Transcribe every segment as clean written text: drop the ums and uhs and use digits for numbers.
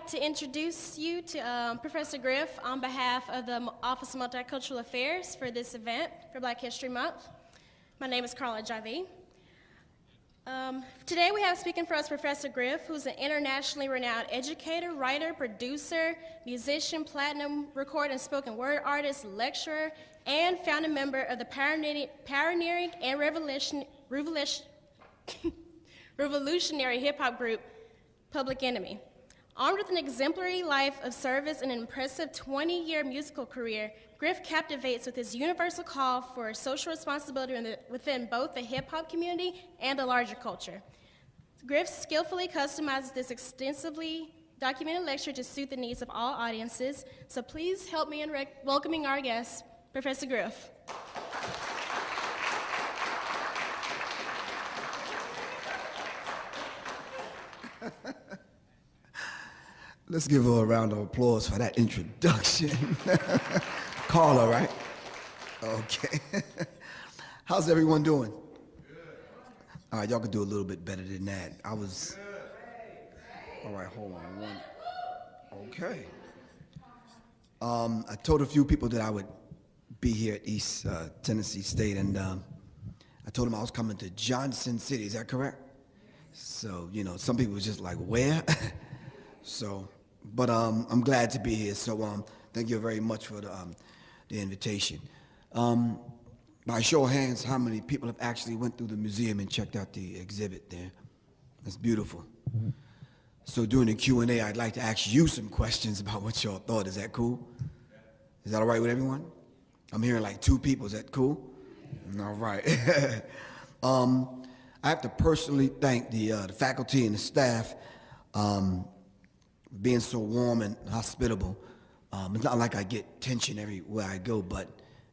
like to introduce you to Professor Griff on behalf of the Office of Multicultural Affairs for this event for Black History Month. My name is Carla Javi. Today we have speaking for us Professor Griff, who's an internationally renowned educator, writer, producer, musician, platinum record and spoken word artist, lecturer, and founding member of the pioneering and revolutionary hip-hop group Public Enemy. Armed with an exemplary life of service and an impressive 20-year musical career, Griff captivates with his universal call for social responsibility within both the hip-hop community and the larger culture. Griff skillfully customizes this extensively documented lecture to suit the needs of all audiences, so please help me in welcoming our guest, Professor Griff. Let's give her a round of applause for that introduction. Carla, right? Okay. How's everyone doing? Good. All right, y'all could do a little bit better than that. All right, hold on one. Okay. I told a few people that I would be here at East Tennessee State, and I told them I was coming to Johnson City. Is that correct? So, you know, some people was just like, where? So, but I'm glad to be here. So, thank you very much for the invitation. By show of hands, how many people have actually went through the museum and checked out the exhibit there? That's beautiful. So during the Q&A, I'd like to ask you some questions about what y'all thought. Is that cool? Is that all right with everyone? I'm hearing like 2 people. Is that cool? All right. I have to personally thank the faculty and the staff being so warm and hospitable. It's not like I get tension everywhere I go, but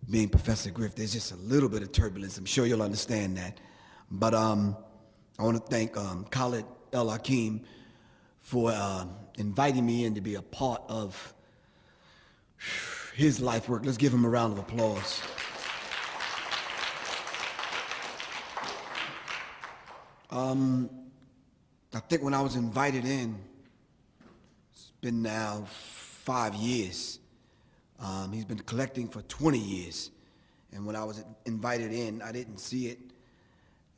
being Professor Griff, there's just a little bit of turbulence. I'm sure you'll understand that. But I want to thank Khalid El Hakim for inviting me in to be a part of his life work. Let's give him a round of applause. I think when I was invited in, it's been now 5 years. He's been collecting for 20 years. And when I was invited in, I didn't see it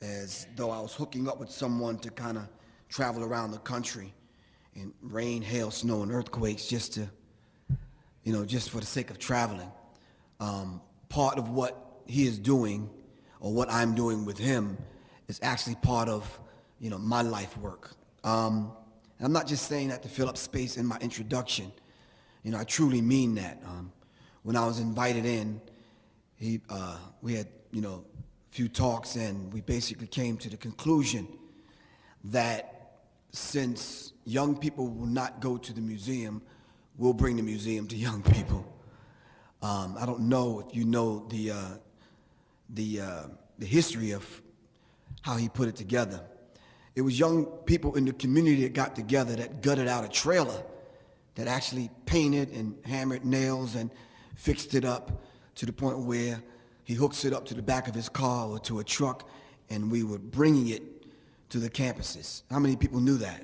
as though I was hooking up with someone to kind of travel around the country in rain, hail, snow, and earthquakes just to, you know, just for the sake of traveling. Part of what he is doing, or what I'm doing with him, is actually part of, you know, my life work. And I'm not just saying that to fill up space in my introduction. You know, I truly mean that. When I was invited in, we had, you know, a few talks, and we basically came to the conclusion that since young people will not go to the museum, we'll bring the museum to young people. I don't know if you know the history of how he put it together. It was young people in the community that got together that gutted out a trailer that actually painted and hammered nails and fixed it up to the point where he hooks it up to the back of his car or to a truck, and we were bringing it to the campuses. How many people knew that?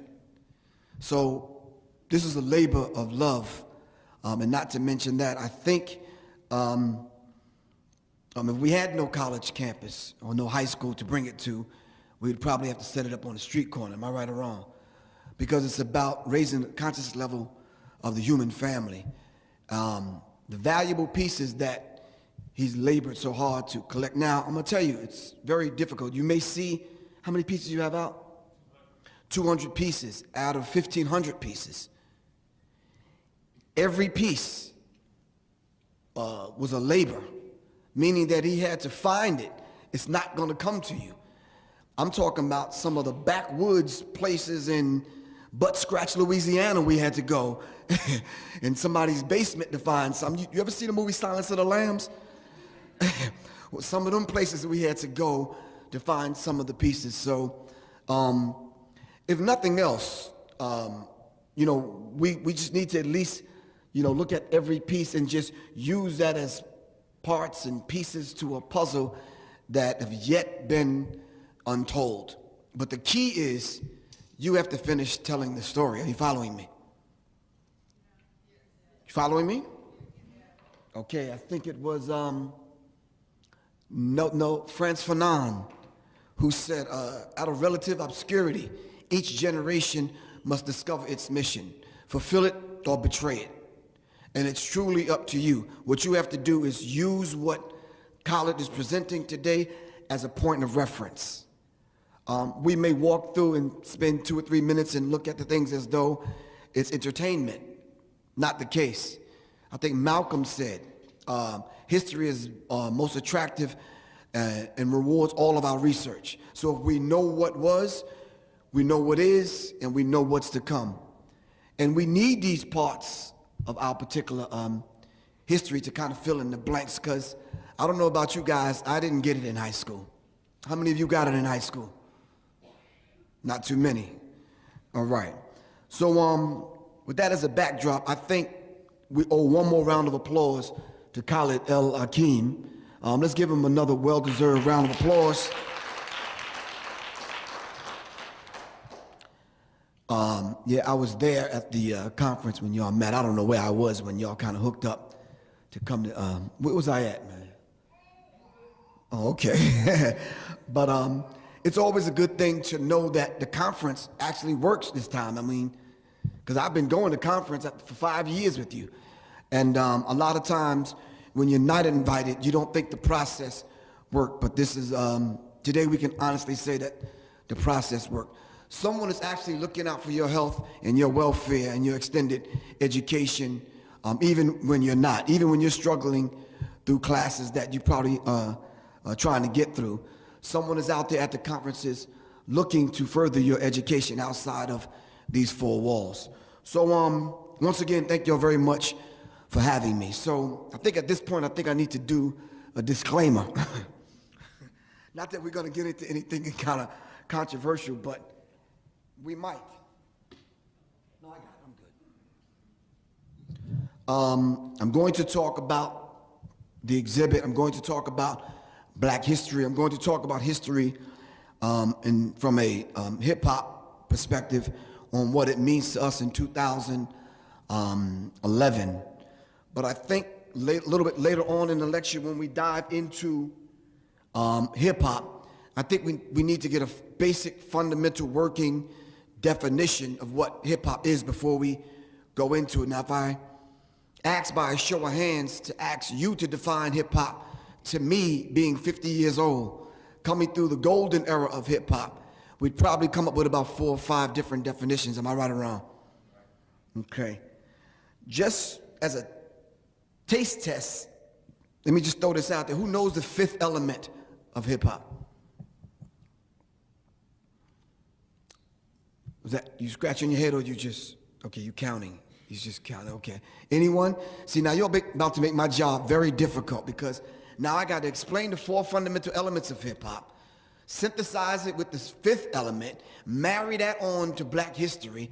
So this is a labor of love, and not to mention that, I think if we had no college campus or no high school to bring it to, we'd probably have to set it up on a street corner. Am I right or wrong? Because it's about raising the conscious level of the human family. The valuable pieces that he's labored so hard to collect. Now, I'm gonna tell you, it's very difficult. You may see how many pieces you have out? 200 pieces out of 1,500 pieces. Every piece was a labor, meaning that he had to find it. It's not gonna come to you. I'm talking about some of the backwoods places in Butt Scratch, Louisiana we had to go in somebody's basement to find some. You ever see the movie Silence of the Lambs? Well, some of them places we had to go to find some of the pieces. So if nothing else, you know, we just need to at least, you know, look at every piece and just use that as parts and pieces to a puzzle that have yet been untold. But the key is you have to finish telling the story. Are you following me? You following me? Okay, I think it was Frantz Fanon, who said, out of relative obscurity, each generation must discover its mission, fulfill it or betray it. And it's truly up to you. What you have to do is use what college is presenting today as a point of reference. We may walk through and spend 2 or 3 minutes and look at the things as though it's entertainment. Not the case. I think Malcolm said, history is most attractive and rewards all of our research. So if we know what was, we know what is, and we know what's to come. And we need these parts of our particular history to kind of fill in the blanks, because I don't know about you guys, I didn't get it in high school. How many of you got it in high school? Not too many. All right. So with that as a backdrop, I think we owe one more round of applause to Khalid El Hakim. Let's give him another well-deserved round of applause. Yeah, I was there at the conference when y'all met. I don't know where I was when y'all kind of hooked up to come to, where was I at, man? Oh, okay. But it's always a good thing to know that the conference actually works this time. I mean, because I've been going to conference for 5 years with you. And a lot of times when you're not invited, you don't think the process worked. But this is, today we can honestly say that the process worked. Someone is actually looking out for your health and your welfare and your extended education, even when you're not, even when you're struggling through classes that you probably are trying to get through. Someone is out there at the conferences looking to further your education outside of these four walls. So once again, thank you all very much for having me. So I think at this point, I think I need to do a disclaimer. Not that we're going to get into anything kind of controversial, but we might. No, I got it. I'm good. I'm going to talk about the exhibit. I'm going to talk about Black history. I'm going to talk about history from a hip-hop perspective on what it means to us in 2011. But I think a little bit later on in the lecture, when we dive into hip-hop, I think we need to get a basic fundamental working definition of what hip-hop is before we go into it. Now, if I ask by a show of hands to ask you to define hip-hop, to me, being 50 years old, coming through the golden era of hip-hop, we'd probably come up with about 4 or 5 different definitions. Am I right or wrong? Okay. Just as a taste test, let me just throw this out there. Who knows the 5th element of hip-hop? Was that you scratching your head, or you just, okay, you counting? He's just counting, okay. Anyone? See, now you're about to make my job very difficult, because now I got to explain the 4 fundamental elements of hip-hop, synthesize it with this 5th element, marry that on to Black history,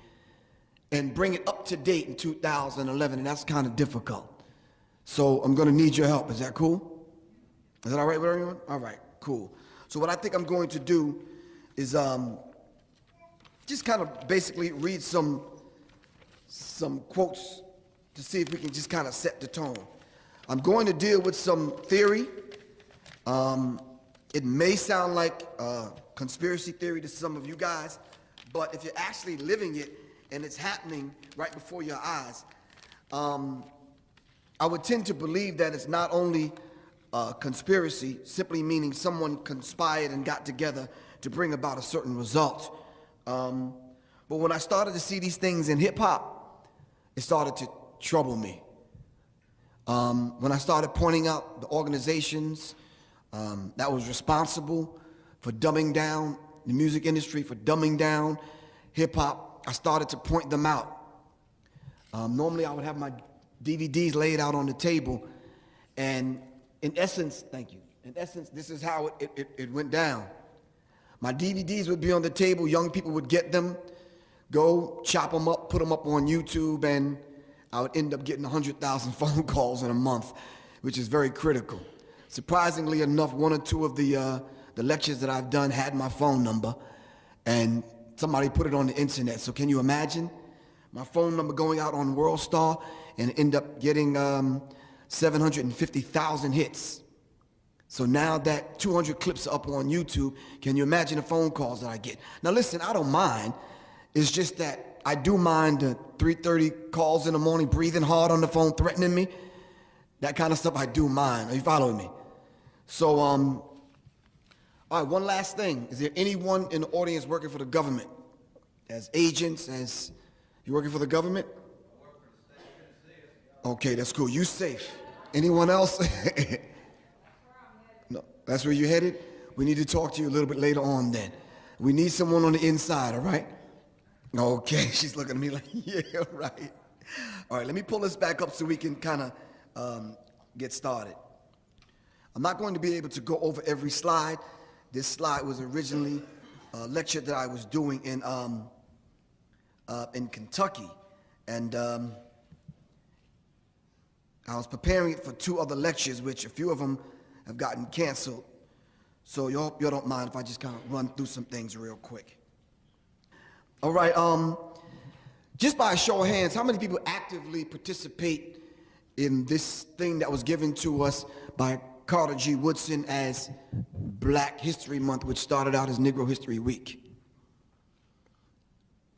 and bring it up to date in 2011, and that's kind of difficult. So I'm going to need your help. Is that cool? Is that all right with everyone? All right, cool. So what I think I'm going to do is just kind of basically read some quotes to see if we can just kind of set the tone. I'm going to deal with some theory. It may sound like conspiracy theory to some of you guys, but if you're actually living it and it's happening right before your eyes, I would tend to believe that it's not only conspiracy, simply meaning someone conspired and got together to bring about a certain result. But when I started to see these things in hip-hop, it started to trouble me. When I started pointing out the organizations that was responsible for dumbing down the music industry, for dumbing down hip-hop, I started to point them out. Normally I would have my DVDs laid out on the table, and in essence, thank you, in essence, this is how it went down. My DVDs would be on the table, young people would get them, go chop them up, put them up on YouTube, and I would end up getting 100,000 phone calls in a month, which is very critical. Surprisingly enough, 1 or 2 of the lectures that I've done had my phone number, and somebody put it on the internet. So can you imagine my phone number going out on WorldStar and end up getting 750,000 hits. So now that 200 clips are up on YouTube, can you imagine the phone calls that I get? Now listen, I don't mind. It's just that I do mind the 3:30 calls in the morning, breathing hard on the phone, threatening me. That kind of stuff I do mind. Are you following me? So, all right, one last thing. Is there anyone in the audience working for the government? As agents, as you working for the government? Okay, that's cool. You safe. Anyone else? No, that's where you're headed? We need to talk to you a little bit later on then. We need someone on the inside, all right? Okay, she's looking at me like, yeah, right. All right, let me pull this back up so we can kind of get started. I'm not going to be able to go over every slide. This slide was originally a lecture that I was doing in Kentucky, and I was preparing it for 2 other lectures, which a few of them have gotten canceled. So y'all don't mind if I just kind of run through some things real quick. All right, just by a show of hands, how many people actively participate in this thing that was given to us by Carter G. Woodson as Black History Month, which started out as Negro History Week?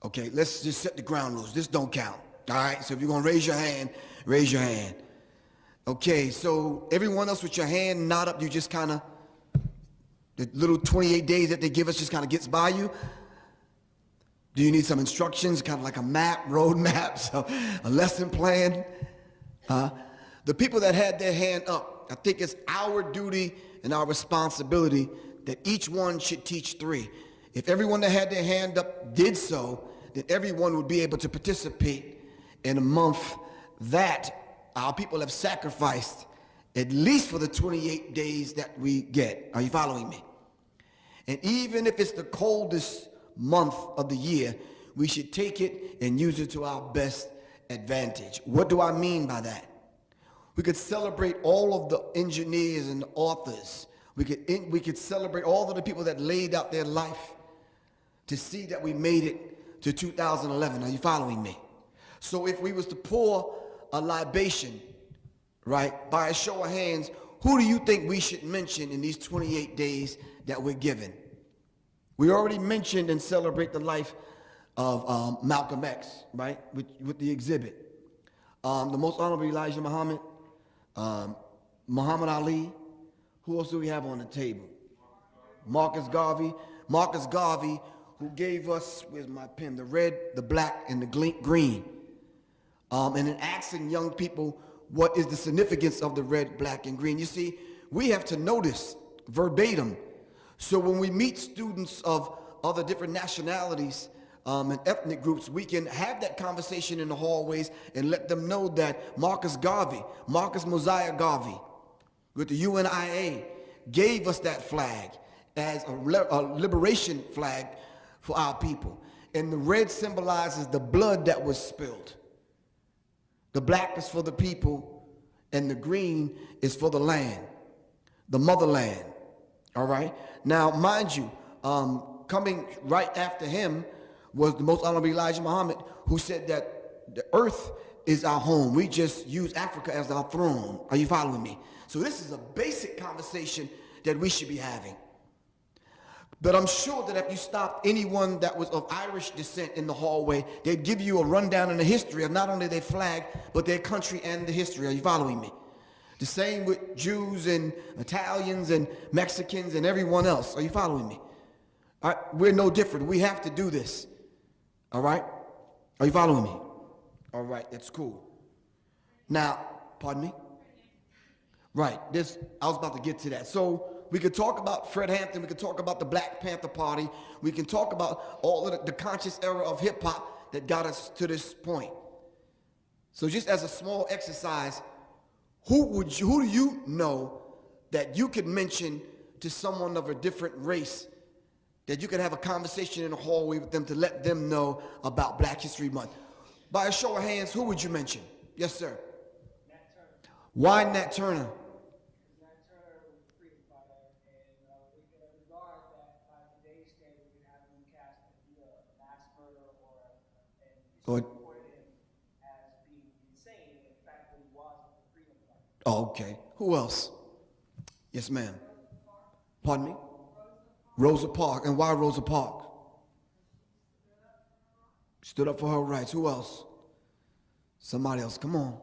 Okay, let's just set the ground rules. This don't count, all right? So if you're gonna raise your hand, raise your hand. Okay, so everyone else with your hand not up, you just kind of, the little 28 days that they give us just kind of gets by you. Do you need some instructions, kind of like a map, road map, so a lesson plan? The people that had their hand up, I think it's our duty and our responsibility that each one should teach 3. If everyone that had their hand up did so, then everyone would be able to participate in a month that our people have sacrificed, at least for the 28 days that we get. Are you following me? And even if it's the coldest month of the year, we should take it and use it to our best advantage. What do I mean by that? We could celebrate all of the engineers and the authors. We could celebrate all of the people that laid out their life to see that we made it to 2011. Are you following me? So if we was to pour a libation, right, by a show of hands, who do you think we should mention in these 28 days that we're given? We already mentioned and celebrate the life of Malcolm X, right, with the exhibit. The Most Honorable Elijah Muhammad, Muhammad Ali. Who else do we have on the table? Marcus Garvey. Marcus Garvey, who gave us, where's my pen, the red, the black, and the green. And in asking young people, what is the significance of the red, black, and green? You see, we have to notice verbatim. So when we meet students of other different nationalities and ethnic groups, we can have that conversation in the hallways and let them know that Marcus Mosiah Garvey, with the UNIA, gave us that flag as a liberation flag for our people. And the red symbolizes the blood that was spilled. The black is for the people, and the green is for the land, the motherland. All right? Now, mind you, coming right after him was the Most Honorable Elijah Muhammad, who said that the earth is our home. We just use Africa as our throne. Are you following me? So this is a basic conversation that we should be having. But I'm sure that if you stopped anyone that was of Irish descent in the hallway, they'd give you a rundown in the history of not only their flag, but their country and the history. Are you following me? The same with Jews and Italians and Mexicans and everyone else. Are you following me? All right, we're no different. We have to do this. All right? Are you following me? All right, that's cool. Now, pardon me? Right, I was about to get to that. So we could talk about Fred Hampton. We could talk about the Black Panther Party. We can talk about all of the conscious era of hip hop that got us to this point. So just as a small exercise, who do you know that you could mention to someone of a different race that you could have a conversation in the hallway with them to let them know about Black History Month? By a show of hands, who would you mention? Yes, sir. Nat Turner. Why Nat Turner? Or, Oh, okay. Who else? Yes, ma'am. Pardon me? Rosa Parks. And why Rosa Parks? Stood up for her rights. Who else? Somebody else. Come on.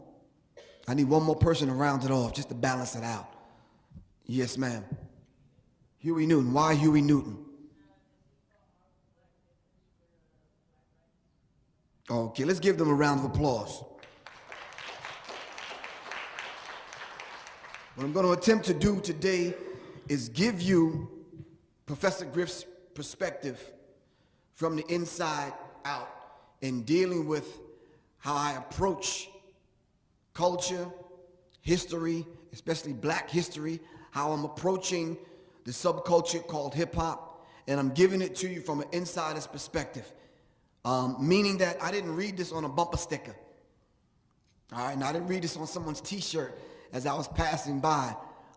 I need one more person to round it off just to balance it out. Yes, ma'am. Huey Newton. Why Huey Newton? Okay, let's give them a round of applause. What I'm going to attempt to do today is give you Professor Griff's perspective from the inside out in dealing with how I approach culture, history, especially black history, how I'm approaching the subculture called hip-hop, and I'm giving it to you from an insider's perspective, meaning that I didn't read this on a bumper sticker, all right, and I didn't read this on someone's t-shirt as I was passing by,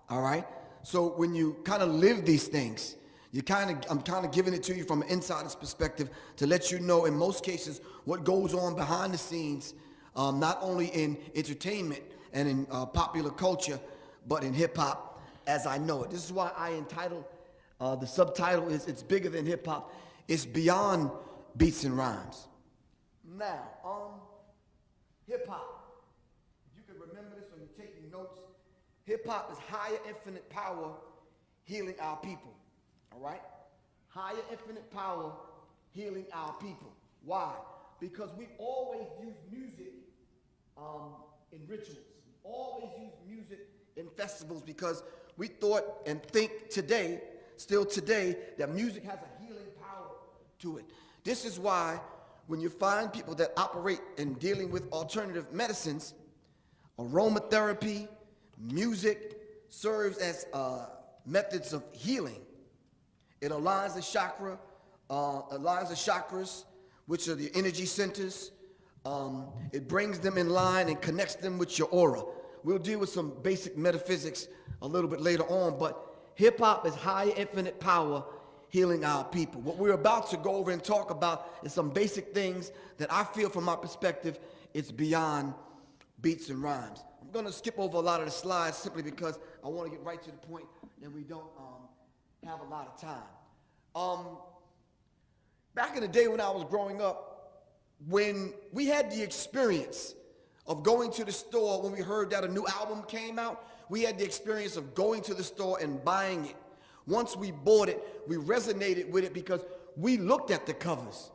all right? So when you kind of live these things, I'm kind of giving it to you from an insider's perspective to let you know, in most cases, what goes on behind the scenes, not only in entertainment and in popular culture, but in hip-hop as I know it. This is why I entitled, the subtitle is It's Bigger Than Hip-Hop. It's Beyond Beats and Rhymes. Now, hip-hop, if you can remember this or you're taking notes, hip-hop is higher infinite power healing our people. All right? Higher infinite power healing our people. Why? Because we always use music in rituals. We always use music in festivals because we thought and think today, still today, that music has a healing power to it. This is why when you find people that operate in dealing with alternative medicines, aromatherapy, music serves as methods of healing. It aligns the chakras, which are the energy centers. It brings them in line and connects them with your aura. We'll deal with some basic metaphysics a little bit later on, but hip-hop is high infinite power healing our people. What we're about to go over and talk about is some basic things that I feel from my perspective, it's beyond beats and rhymes. I'm going to skip over a lot of the slides simply because I want to get right to the point and we don't have a lot of time. Back in the day when I was growing up, when we had the experience of going to the store when we heard that a new album came out, we had the experience of going to the store and buying it. Once we bought it, we resonated with it because we looked at the covers.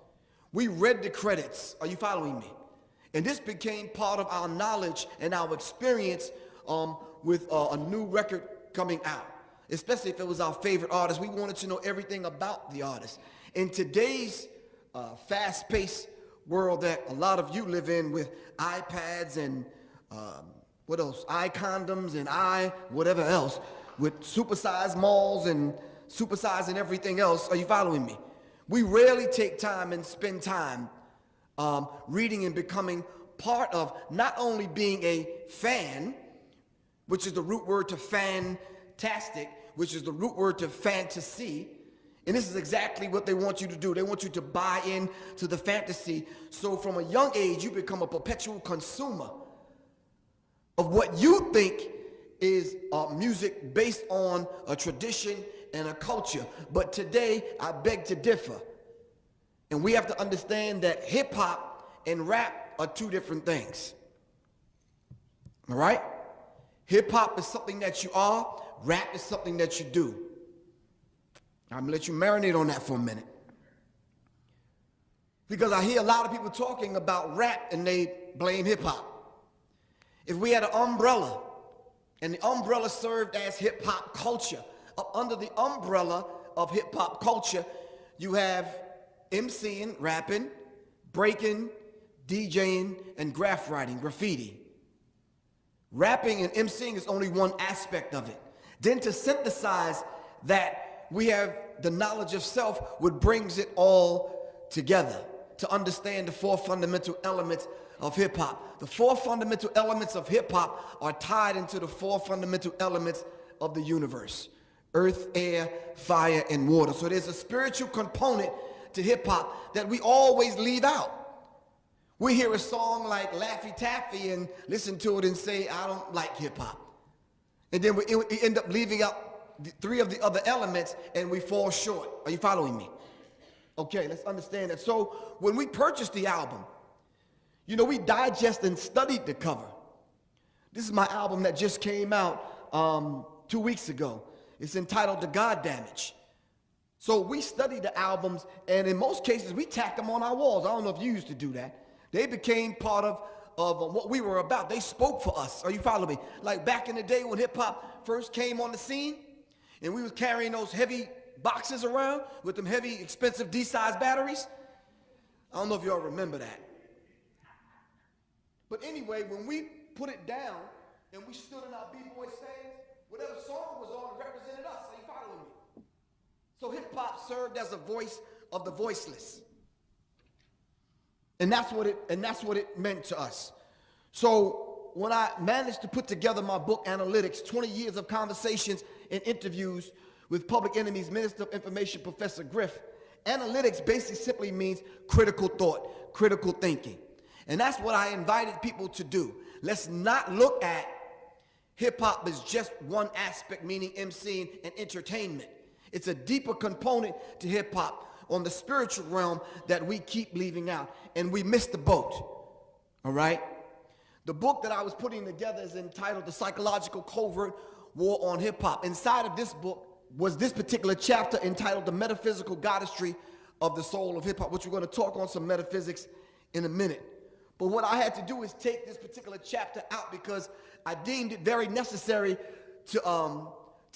We read the credits. Are you following me? And this became part of our knowledge and our experience with a new record coming out. Especially if it was our favorite artist. We wanted to know everything about the artist. In today's fast-paced world that a lot of you live in with iPads and what else? iCondoms and whatever else, with supersized malls and supersizing everything else. Are you following me? We rarely take time and spend time reading and becoming part of not only being a fan, which is the root word to fantastic, which is the root word to fantasy. And this is exactly what they want you to do. They want you to buy in to the fantasy. So from a young age, you become a perpetual consumer of what you think is music based on a tradition and a culture. But today, I beg to differ. And we have to understand that hip-hop and rap are two different things. All right? Hip-hop is something that you are. Rap is something that you do. I'm going to let you marinate on that for a minute. Because I hear a lot of people talking about rap and they blame hip-hop. If we had an umbrella, and the umbrella served as hip-hop culture, up under the umbrella of hip-hop culture, you have MCing, rapping, breaking, DJing, and graph writing, graffiti. Rapping and MCing is only one aspect of it. Then to synthesize that, we have the knowledge of self, which brings it all together to understand the four fundamental elements of hip-hop. The four fundamental elements of hip-hop are tied into the four fundamental elements of the universe: earth, air, fire, and water. So there's a spiritual component to hip-hop that we always leave out. We hear a song like Laffy Taffy and listen to it and say, I don't like hip-hop. And then we end up leaving out three of the other elements, and we fall short. Are you following me? Okay, let's understand that. So when we purchased the album, you know, we digested and studied the cover. This is my album that just came out 2 weeks ago. It's entitled The God Damage. So we studied the albums, and in most cases, we tacked them on our walls. I don't know if you used to do that. They became part of what we were about. They spoke for us. Are you following me? Like back in the day when hip-hop first came on the scene, and we was carrying those heavy boxes around with them heavy, expensive D-size batteries. I don't know if y'all remember that. But anyway, when we put it down and we stood in our B-boy stands, whatever song was on represented us. Are you following me? So hip-hop served as a voice of the voiceless. And that's what it meant to us. So when I managed to put together my book, Analytics, 20 years of conversations and interviews with Public Enemy's Minister of Information, Professor Griff, analytics basically simply means critical thought, critical thinking. And that's what I invited people to do. Let's not look at hip-hop as just one aspect, meaning emceeing and entertainment. It's a deeper component to hip-hop on the spiritual realm that we keep leaving out, and we missed the boat, all right? The book that I was putting together is entitled The Psychological Covert War on Hip-Hop. Inside of this book was this particular chapter entitled The Metaphysical Goddessry of the Soul of Hip-Hop, which we're going to talk on some metaphysics in a minute. But what I had to do is take this particular chapter out because I deemed it very necessary to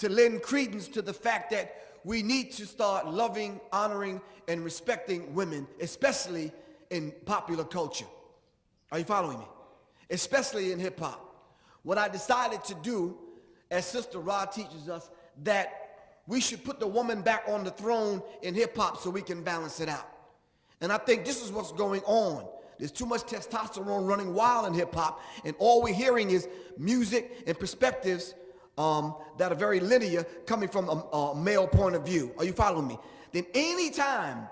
lend credence to the fact that we need to start loving, honoring, and respecting women, especially in popular culture. Are you following me? Especially in hip-hop. What I decided to do, as Sister Ra teaches us, that we should put the woman back on the throne in hip-hop so we can balance it out. And I think this is what's going on. There's too much testosterone running wild in hip-hop, and all we're hearing is music and perspectives that are very linear, coming from a male point of view. Are you following me? Then any time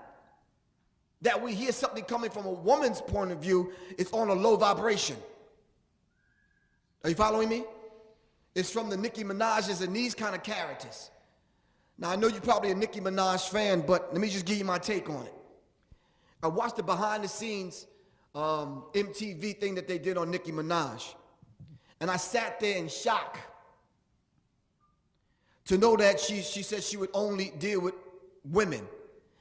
that we hear something coming from a woman's point of view, it's on a low vibration. Are you following me? It's from the Nicki Minaj's and these kind of characters. Now, I know you're probably a Nicki Minaj fan, but let me just give you my take on it. I watched the behind-the-scenes MTV thing that they did on Nicki Minaj, and I sat there in shock to know that she said she would only deal with women,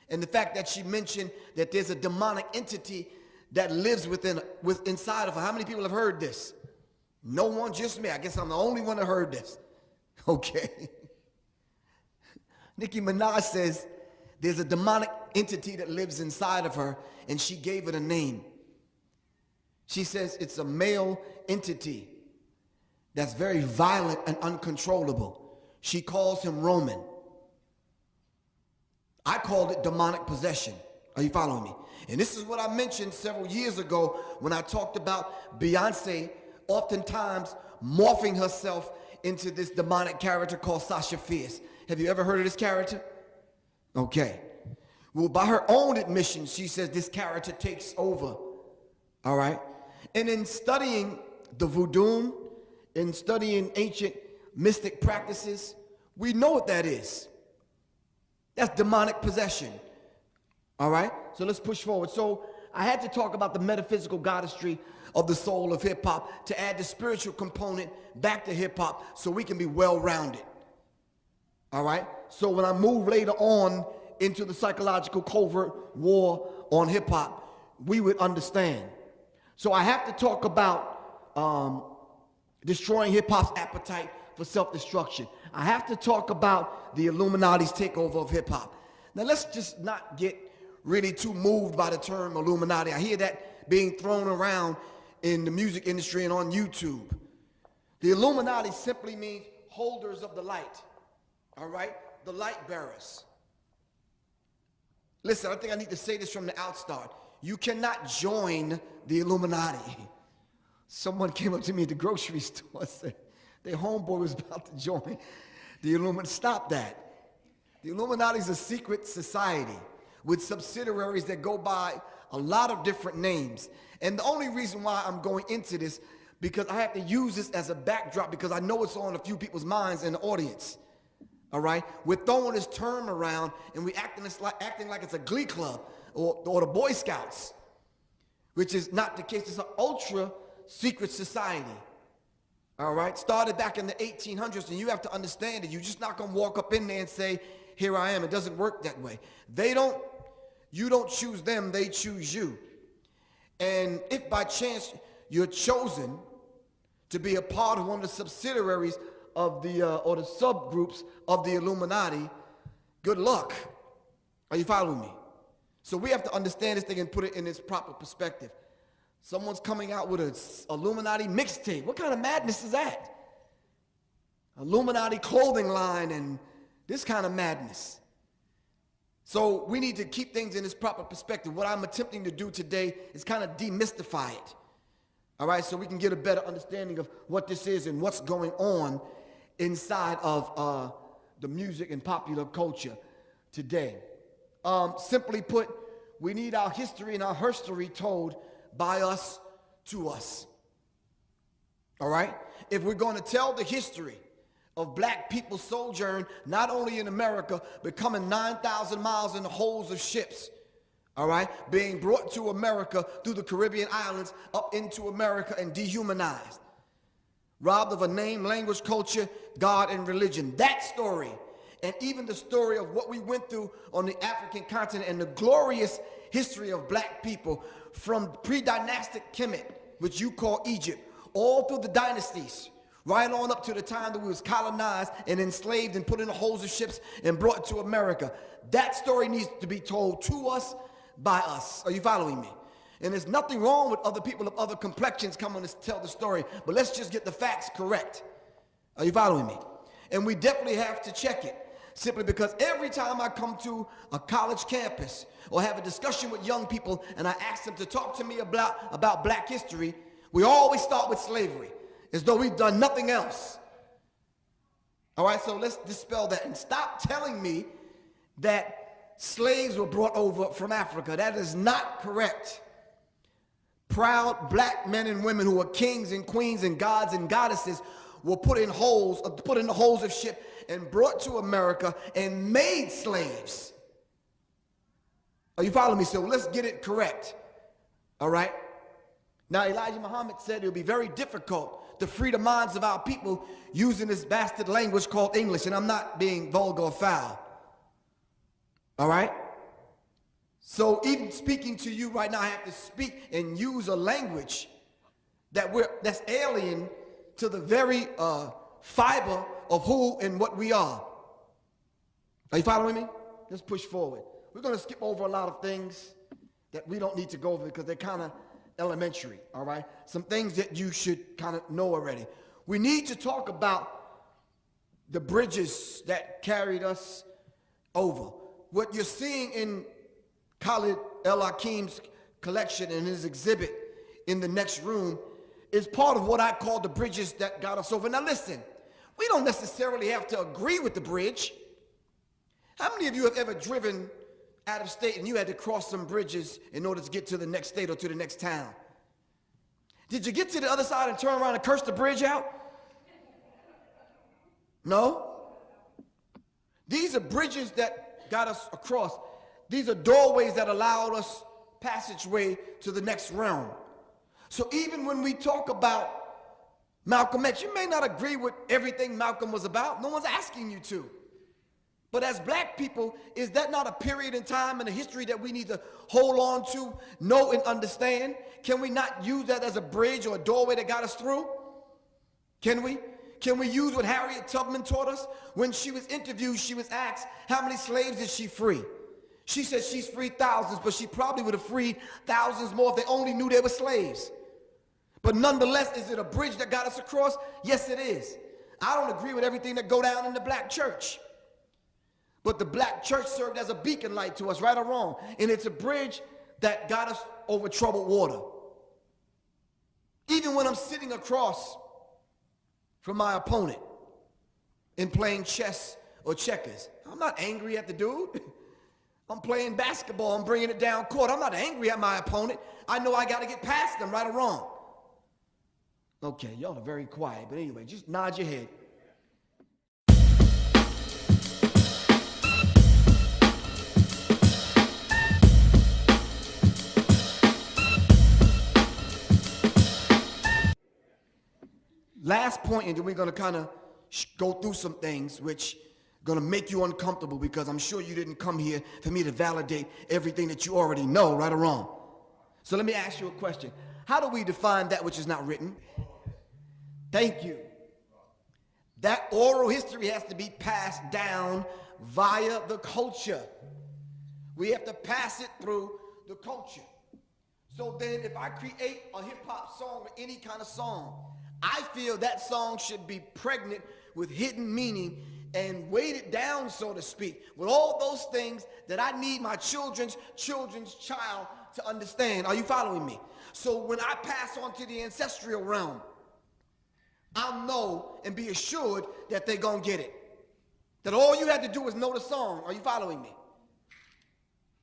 and the fact that she mentioned that there's a demonic entity that lives inside of her. How many people have heard this? No one, just me. I guess I'm the only one that heard this. Okay. Nicki Minaj says there's a demonic entity that lives inside of her, and she gave it a name. She says it's a male entity that's very violent and uncontrollable. She calls him Roman. I called it demonic possession. Are you following me? And this is what I mentioned several years ago when I talked about Beyonce oftentimes morphing herself into this demonic character called Sasha Fierce. Have you ever heard of this character? Okay. Well, by her own admission, she says this character takes over. All right? And in studying the voodoo, in studying ancient mystic practices, we know what that is. That's demonic possession. All right? So let's push forward. So I had to talk about the metaphysical goddessry of the soul of hip-hop to add the spiritual component back to hip-hop so we can be well-rounded. All right? So when I move later on into the psychological covert war on hip-hop, we would understand. So I have to talk about destroying hip-hop's appetite for self-destruction. I have to talk about the Illuminati's takeover of hip-hop. Now let's just not get really too moved by the term Illuminati. I hear that being thrown around in the music industry and on YouTube. The Illuminati simply means holders of the light, all right? The light bearers. Listen, I think I need to say this from the outstart. You cannot join the Illuminati. Someone came up to me at the grocery store and said their homeboy was about to join the Illuminati. Stop that. The Illuminati is a secret society with subsidiaries that go by a lot of different names. And the only reason why I'm going into this, because I have to use this as a backdrop because I know it's on a few people's minds in the audience. All right? We're throwing this term around and we're acting like it's a glee club or the Boy Scouts, which is not the case. It's an ultra secret society. All right? Started back in the 1800s, and you have to understand that you're just not going to walk up in there and say, here I am. It doesn't work that way. You don't choose them, they choose you. And if by chance you're chosen to be a part of one of the subsidiaries of the, or the subgroups of the Illuminati, good luck. Are you following me? So we have to understand this thing and put it in its proper perspective. Someone's coming out with an Illuminati mixtape. What kind of madness is that? Illuminati clothing line and this kind of madness. So we need to keep things in its proper perspective. What I'm attempting to do today is kind of demystify it. All right, so we can get a better understanding of what this is and what's going on inside of the music and popular culture today. Simply put, we need our history and our herstory told by us to us. All right? If we're going to tell the history of black people's sojourn, not only in America, but coming 9,000 miles in the holds of ships, all right, being brought to America through the Caribbean islands up into America and dehumanized, robbed of a name, language, culture, God, and religion. That story, and even the story of what we went through on the African continent and the glorious history of black people from pre-dynastic Kemet, which you call Egypt, all through the dynasties, right on up to the time that we was colonized and enslaved and put in the holds of ships and brought to America. That story needs to be told to us by us. Are you following me? And there's nothing wrong with other people of other complexions coming to tell the story, but let's just get the facts correct. Are you following me? And we definitely have to check it, simply because every time I come to a college campus or have a discussion with young people and I ask them to talk to me about black history, we always start with slavery, as though we've done nothing else. All right, so let's dispel that and stop telling me that slaves were brought over from Africa. That is not correct. Proud black men and women who were kings and queens and gods and goddesses were put in the holds of ship and brought to America and made slaves. Are you following me? So let's get it correct. All right? Now, Elijah Muhammad said it would be very difficult to free the minds of our people using this bastard language called English, and I'm not being vulgar or foul. All right? So even speaking to you right now, I have to speak and use a language that's alien to the very fiber of who and what we are. Are you following me? Let's push forward. We're going to skip over a lot of things that we don't need to go over because they're kind of elementary, all right? Some things that you should kind of know already. We need to talk about the bridges that carried us over. What you're seeing in Khalid El-Hakim's collection and his exhibit in the next room is part of what I call the bridges that got us over. Now listen, we don't necessarily have to agree with the bridge. How many of you have ever driven out of state and you had to cross some bridges in order to get to the next state or to the next town? Did you get to the other side and turn around and curse the bridge out? No? These are bridges that got us across. These are doorways that allowed us passageway to the next realm. So even when we talk about Malcolm X, you may not agree with everything Malcolm was about. No one's asking you to. But as black people, is that not a period in time in the history that we need to hold on to, know, and understand? Can we not use that as a bridge or a doorway that got us through? Can we? Can we use what Harriet Tubman taught us? When she was interviewed, she was asked, how many slaves did she free? She said she's freed thousands, but she probably would have freed thousands more if they only knew they were slaves. But nonetheless, is it a bridge that got us across? Yes, it is. I don't agree with everything that go down in the black church. But the black church served as a beacon light to us, right or wrong. And it's a bridge that got us over troubled water. Even when I'm sitting across from my opponent in playing chess or checkers, I'm not angry at the dude. I'm playing basketball, I'm bringing it down court. I'm not angry at my opponent. I know I got to get past them, right or wrong. Okay, y'all are very quiet, but anyway, just nod your head. Last point, and then we're going to kind of go through some things which going to make you uncomfortable, because I'm sure you didn't come here for me to validate everything that you already know, right or wrong. So let me ask you a question. How do we define that which is not written? Thank you. That oral history has to be passed down via the culture. We have to pass it through the culture. So then if I create a hip-hop song or any kind of song, I feel that song should be pregnant with hidden meaning and weighted down, so to speak, with all those things that I need my children's child to understand. Are you following me? So when I pass on to the ancestral realm, I'll know and be assured that they're going to get it. That all you had to do is know the song. Are you following me?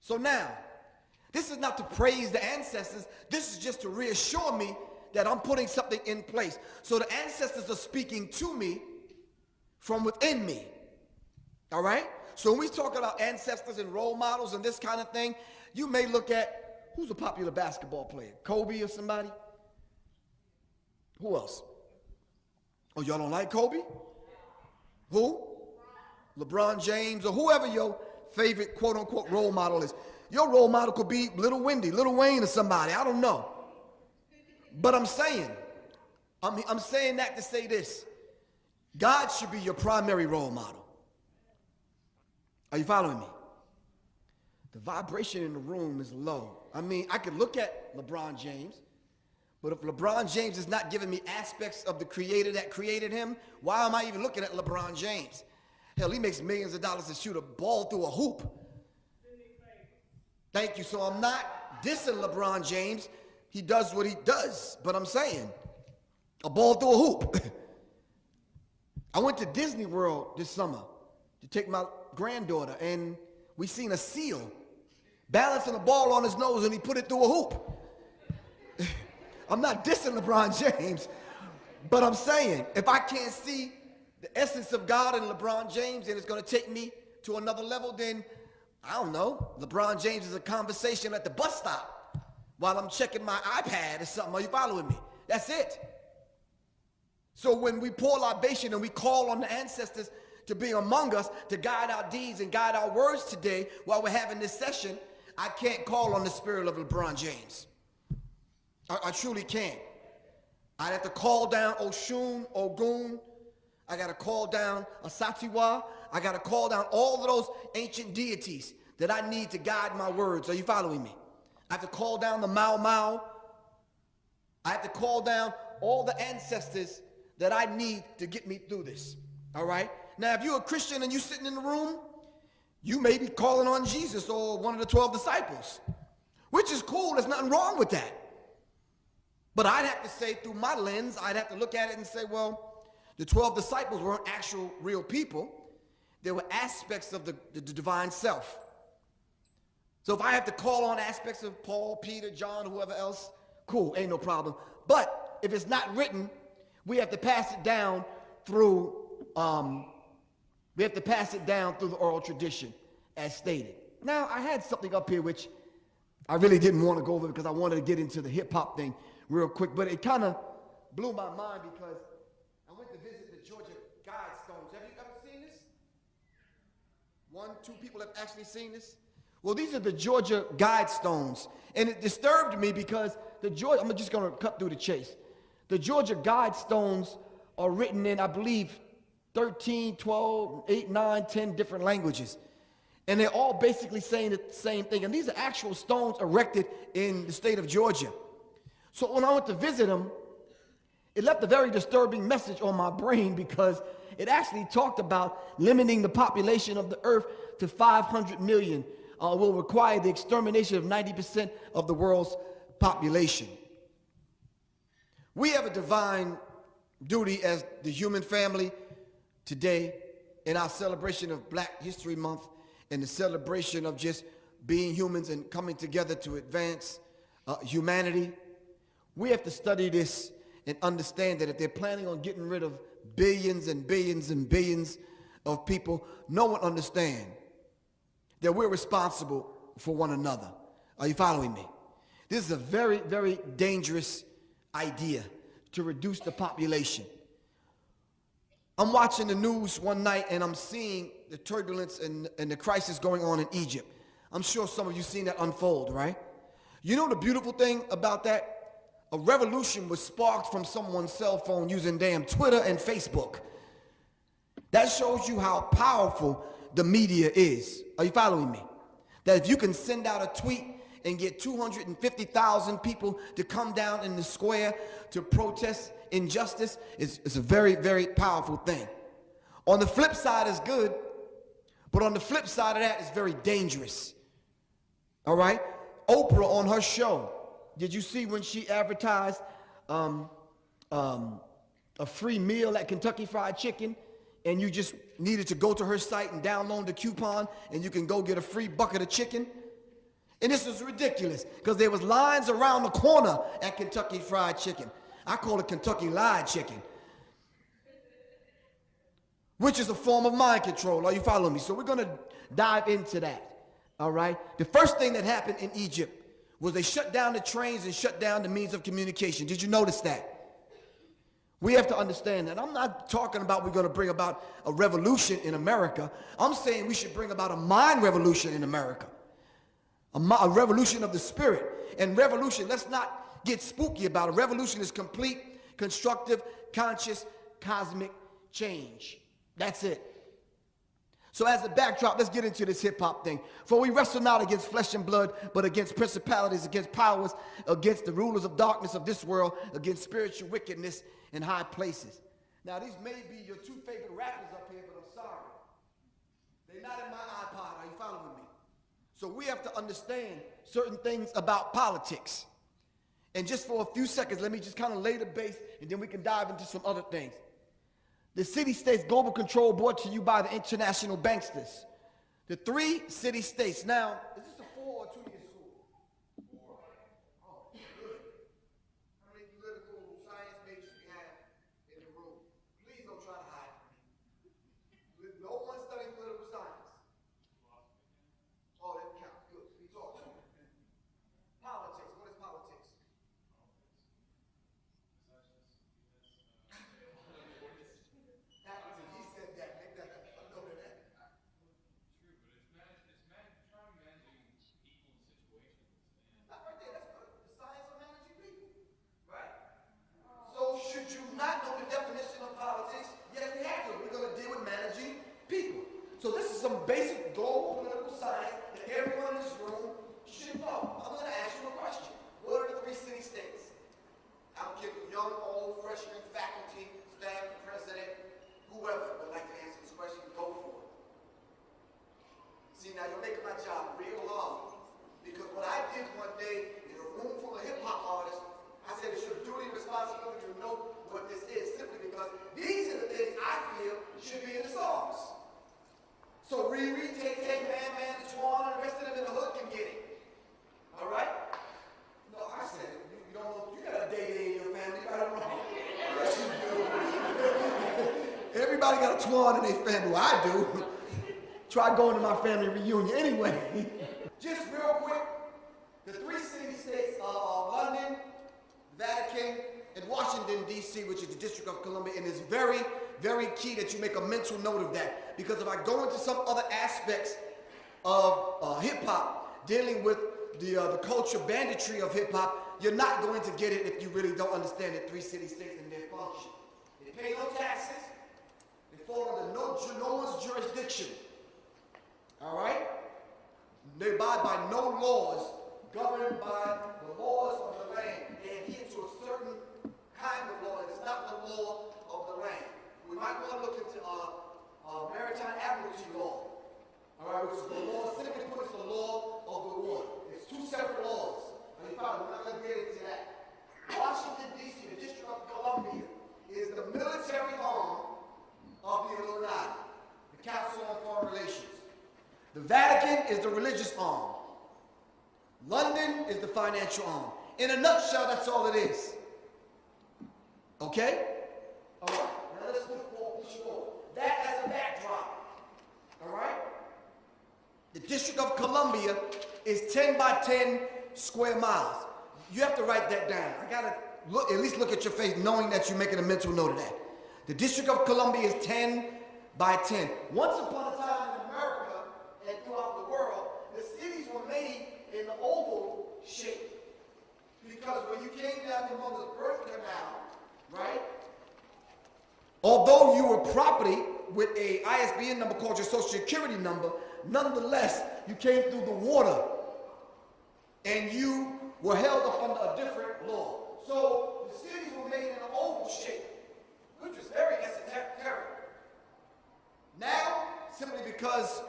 So now, this is not to praise the ancestors. This is just to reassure me that I'm putting something in place. So the ancestors are speaking to me from within me. All right? So when we talk about ancestors and role models and this kind of thing, you may look at, who's a popular basketball player? Kobe or somebody? Who else? Oh, y'all don't like Kobe? Who? LeBron James, or whoever your favorite quote-unquote role model is. Your role model could be Little Wayne or somebody. I don't know. But I'm saying that to say this. God should be your primary role model. Are you following me? The vibration in the room is low. I mean, I could look at LeBron James, but if LeBron James is not giving me aspects of the creator that created him, why am I even looking at LeBron James? Hell, he makes millions of dollars to shoot a ball through a hoop. Thank you. So I'm not dissing LeBron James. He does what he does, but I'm saying a ball through a hoop. I went to Disney World this summer to take my granddaughter, and we seen a seal balancing a ball on his nose, and he put it through a hoop. I'm not dissing LeBron James, but I'm saying if I can't see the essence of God in LeBron James and it's going to take me to another level, then I don't know. LeBron James is a conversation at the bus stop while I'm checking my iPad or something. Are you following me? That's it. So when we pour libation and we call on the ancestors to be among us, to guide our deeds and guide our words today while we're having this session, I can't call on the spirit of LeBron James. I truly can't. I'd have to call down Oshun, Ogun. I got to call down Asatiwa. I got to call down all of those ancient deities that I need to guide my words. Are you following me? I have to call down the Mau Mau. I have to call down all the ancestors that I need to get me through this. All right? Now, if you're a Christian and you're sitting in the room, you may be calling on Jesus or one of the 12 disciples, which is cool. There's nothing wrong with that. But I'd have to say, through my lens, I'd have to look at it and say, well, the 12 disciples weren't actual real people. They were aspects of the divine self. So if I have to call on aspects of Paul, Peter, John, whoever else, cool, ain't no problem. But if it's not written, we have to pass it down through the oral tradition, as stated. Now, I had something up here which I really didn't want to go over because I wanted to get into the hip-hop thing real quick, but it kind of blew my mind because I went to visit the Georgia Guidestones. Have you ever seen this? 1, 2 people have actually seen this? Well, these are the Georgia Guidestones, and it disturbed me because I'm just going to cut through the chase. The Georgia Guidestones are written in, I believe, 13, 12, 8, 9, 10 different languages. And they're all basically saying the same thing. And these are actual stones erected in the state of Georgia. So when I went to visit them, it left a very disturbing message on my brain because it actually talked about limiting the population of the earth to 500 million will require the extermination of 90% of the world's population. We have a divine duty as the human family today in our celebration of Black History Month and the celebration of just being humans and coming together to advance humanity. We have to study this and understand that if they're planning on getting rid of billions and billions and billions of people, no one understands that we're responsible for one another. Are you following me? This is a very, very dangerous idea to reduce the population. I'm watching the news one night and I'm seeing the turbulence and the crisis going on in Egypt. I'm sure some of you seen that unfold, right? You know the beautiful thing about that? A revolution was sparked from someone's cell phone using damn Twitter and Facebook. That shows you how powerful the media is. Are you following me? That if you can send out a tweet and get 250,000 people to come down in the square to protest injustice, it's a very, very powerful thing. On the flip side, it's good, but on the flip side of that, it's very dangerous. All right? Oprah on her show, did you see when she advertised a free meal at Kentucky Fried Chicken, and you just needed to go to her site and download the coupon and you can go get a free bucket of chicken? And this was ridiculous because there was lines around the corner at Kentucky Fried Chicken. I call it Kentucky Lied Chicken, which is a form of mind control. Are you following me? So we're going to dive into that. All right? The first thing that happened in Egypt was they shut down the trains and shut down the means of communication. Did you notice that? We have to understand that. I'm not talking about we're going to bring about a revolution in America. I'm saying we should bring about a mind revolution in America. A revolution of the spirit. And revolution, let's not get spooky about it. Revolution is complete, constructive, conscious, cosmic change. That's it. So as a backdrop, let's get into this hip-hop thing. For we wrestle not against flesh and blood, but against principalities, against powers, against the rulers of darkness of this world, against spiritual wickedness in high places. Now, these may be your two favorite rappers up here, but I'm sorry. They're not in my iPod. Are you following me? So we have to understand certain things about politics. And just for a few seconds, let me just kind of lay the base, and then we can dive into some other things. The city-states global control brought to you by the international banksters. The 3 city-states. Now, is this a 4 or 2-year school? 4. Oh, good. How many political science majors we have in the room? Please don't try to hide from me. No one studying political science. Oh, that counts. Good. We talk to me. Politics. What is politics? So this is some basic global political science that everyone in this room should know. I'm going to ask you a question. What are the 3 city-states? I don't care if you're young, old, freshman, faculty, staff, president, whoever would like to answer this question, go for it. See, now you're making my job real hard. Because what I did one day in a room full of hip-hop artists, I said it's your duty and responsibility to know what this is, simply because these are the things I feel should be in the songs. So Riri, Tay-Tay, Man, Twan, and the rest of them in the hood can get it. All right? No, I said it. You don't know. You got a day in your family. I don't know. Yes, you do. Everybody got a Twan in their family. Well, I do. Try going to my family reunion. Anyway, just real quick, the 3 city-states are London, Vatican, and Washington, D.C., which is the District of Columbia, and it's very, very key that you make a mental note of that. Because if I go into some other aspects of hip-hop, dealing with the culture banditry of hip-hop, you're not going to get it if you really don't understand the 3 city-states and their function. They pay no taxes. They fall under no one's jurisdiction. All right? They abide by no laws, governed by the laws of the land. They adhere to a certain kind of law, and it's not the law of the land. We might want to look into maritime admiralty law, all right, which is the law, simply put, it's the law of the water. It's 2 separate laws. Are you following? We're not going to get into that. Washington, D.C., the District of Columbia, is the military arm of the Illuminati, the Council on Foreign Relations. The Vatican is the religious arm. London is the financial arm. In a nutshell, that's all it is. Okay? All right. Now let's move forward. That as a backdrop. All right? The District of Columbia is 10 by 10 square miles. You have to write that down. I gotta at least look at your face knowing that you're making a mental note of that. The District of Columbia is 10 by 10. Once upon a time in America and throughout the world, the cities were made in the oval shape. Because when you came down from the birth canal, right? Although you were property with a ISBN number called your Social Security number, nonetheless, you came through the water and you were held up under a different law. So the cities were made in an oval shape, which was very esoteric. Now, simply because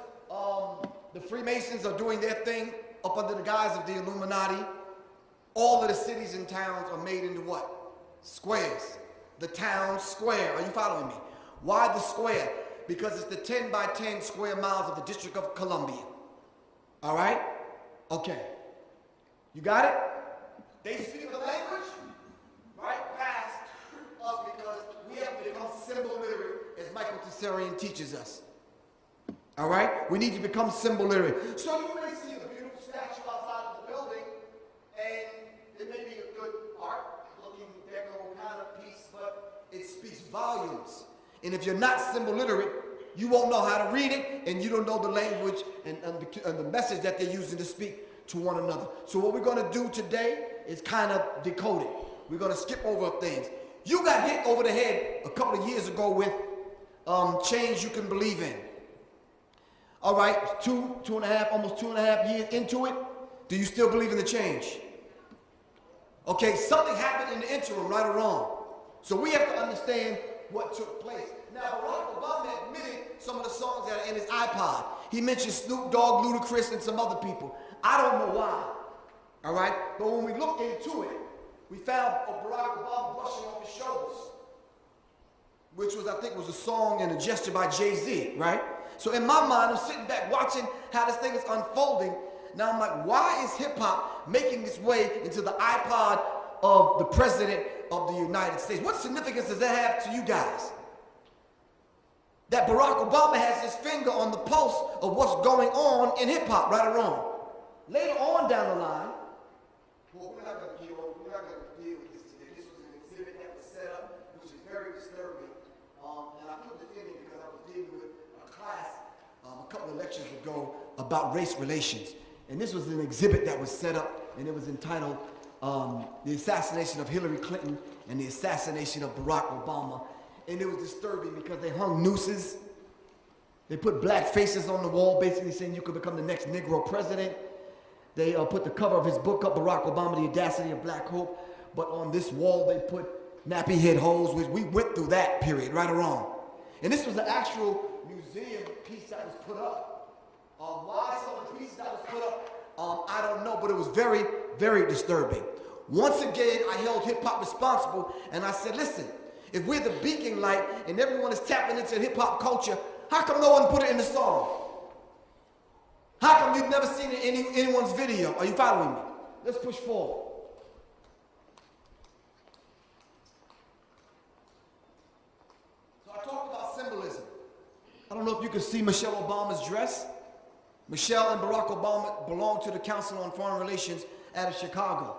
the Freemasons are doing their thing up under the guise of the Illuminati, all of the cities and towns are made into what? Squares. The town square. Are you following me? Why the square? Because it's the 10 by 10 square miles of the District of Columbia. All right? Okay. You got it? They speak the language right past us because we have to become symbol literate, as Michael Tessarian teaches us. All right? We need to become symbol literate. So you may see a beautiful statue outside of the building, and it may be a good art-looking deco kind of piece, but it speaks volumes. And if you're not symbol literate, you won't know how to read it, and you don't know the language and the message that they're using to speak to one another. So what we're going to do today is kind of decode it. We're going to skip over things. You got hit over the head a couple of years ago with change you can believe in. All right, almost two and a half years into it, do you still believe in the change? Okay, something happened in the interim, right or wrong. So we have to understand what took place. Now, Barack Obama admitted some of the songs that are in his iPod. He mentioned Snoop Dogg, Ludacris, and some other people. I don't know why. All right? But when we looked into it, we found Barack Obama brushing off his shoulders, which was, I think, was a song and a gesture by Jay-Z, right? So in my mind, I'm sitting back watching how this thing is unfolding. Now I'm like, why is hip-hop making its way into the iPod of the President of the United States? What significance does that have to you guys? That Barack Obama has his finger on the pulse of what's going on in hip-hop, right or wrong. Later on down the line, well, we're not going to deal with this today. This was an exhibit that was set up, which is very disturbing. And I put this in here because I was dealing with a class a couple of lectures ago about race relations. And this was an exhibit that was set up, and it was entitled The Assassination of Hillary Clinton and the Assassination of Barack Obama. And it was disturbing because they hung nooses. They put black faces on the wall, basically saying you could become the next Negro president. They put the cover of his book up, Barack Obama, The Audacity of Black Hope. But on this wall, they put nappy head holes, which we went through that period, right or wrong. And this was an actual museum piece that was put up. Why some of the pieces that was put up, I don't know, but it was very, very disturbing. Once again, I held hip-hop responsible, and I said, listen, if we're the beacon light and everyone is tapping into hip-hop culture, how come no one put it in the song? How come you've never seen it in anyone's video? Are you following me? Let's push forward. So I talked about symbolism. I don't know if you can see Michelle Obama's dress. Michelle and Barack Obama belong to the Council on Foreign Relations out of Chicago.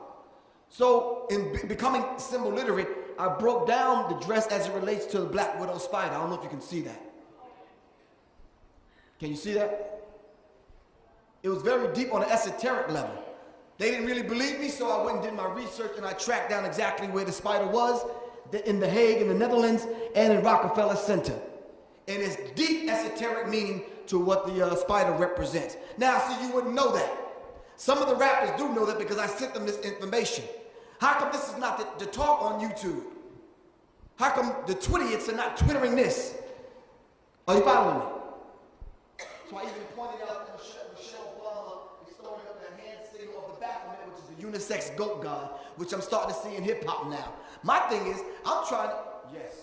So in becoming symbol literate, I broke down the dress as it relates to the Black Widow spider. I don't know if you can see that. Can you see that? It was very deep on an esoteric level. They didn't really believe me, so I went and did my research and I tracked down exactly where the spider was, in The Hague in the Netherlands and in Rockefeller Center. And it's deep esoteric meaning to what the spider represents. Now, see, you wouldn't know that. Some of the rappers do know that because I sent them this information. How come this is not the talk on YouTube? How come the Twitteriots are not twittering this? Are you following me? So I even pointed out that Michelle Obama is throwing up the hand signal of the Baphomet, which is a unisex goat god, which I'm starting to see in hip-hop now. My thing is, I'm trying to, yes.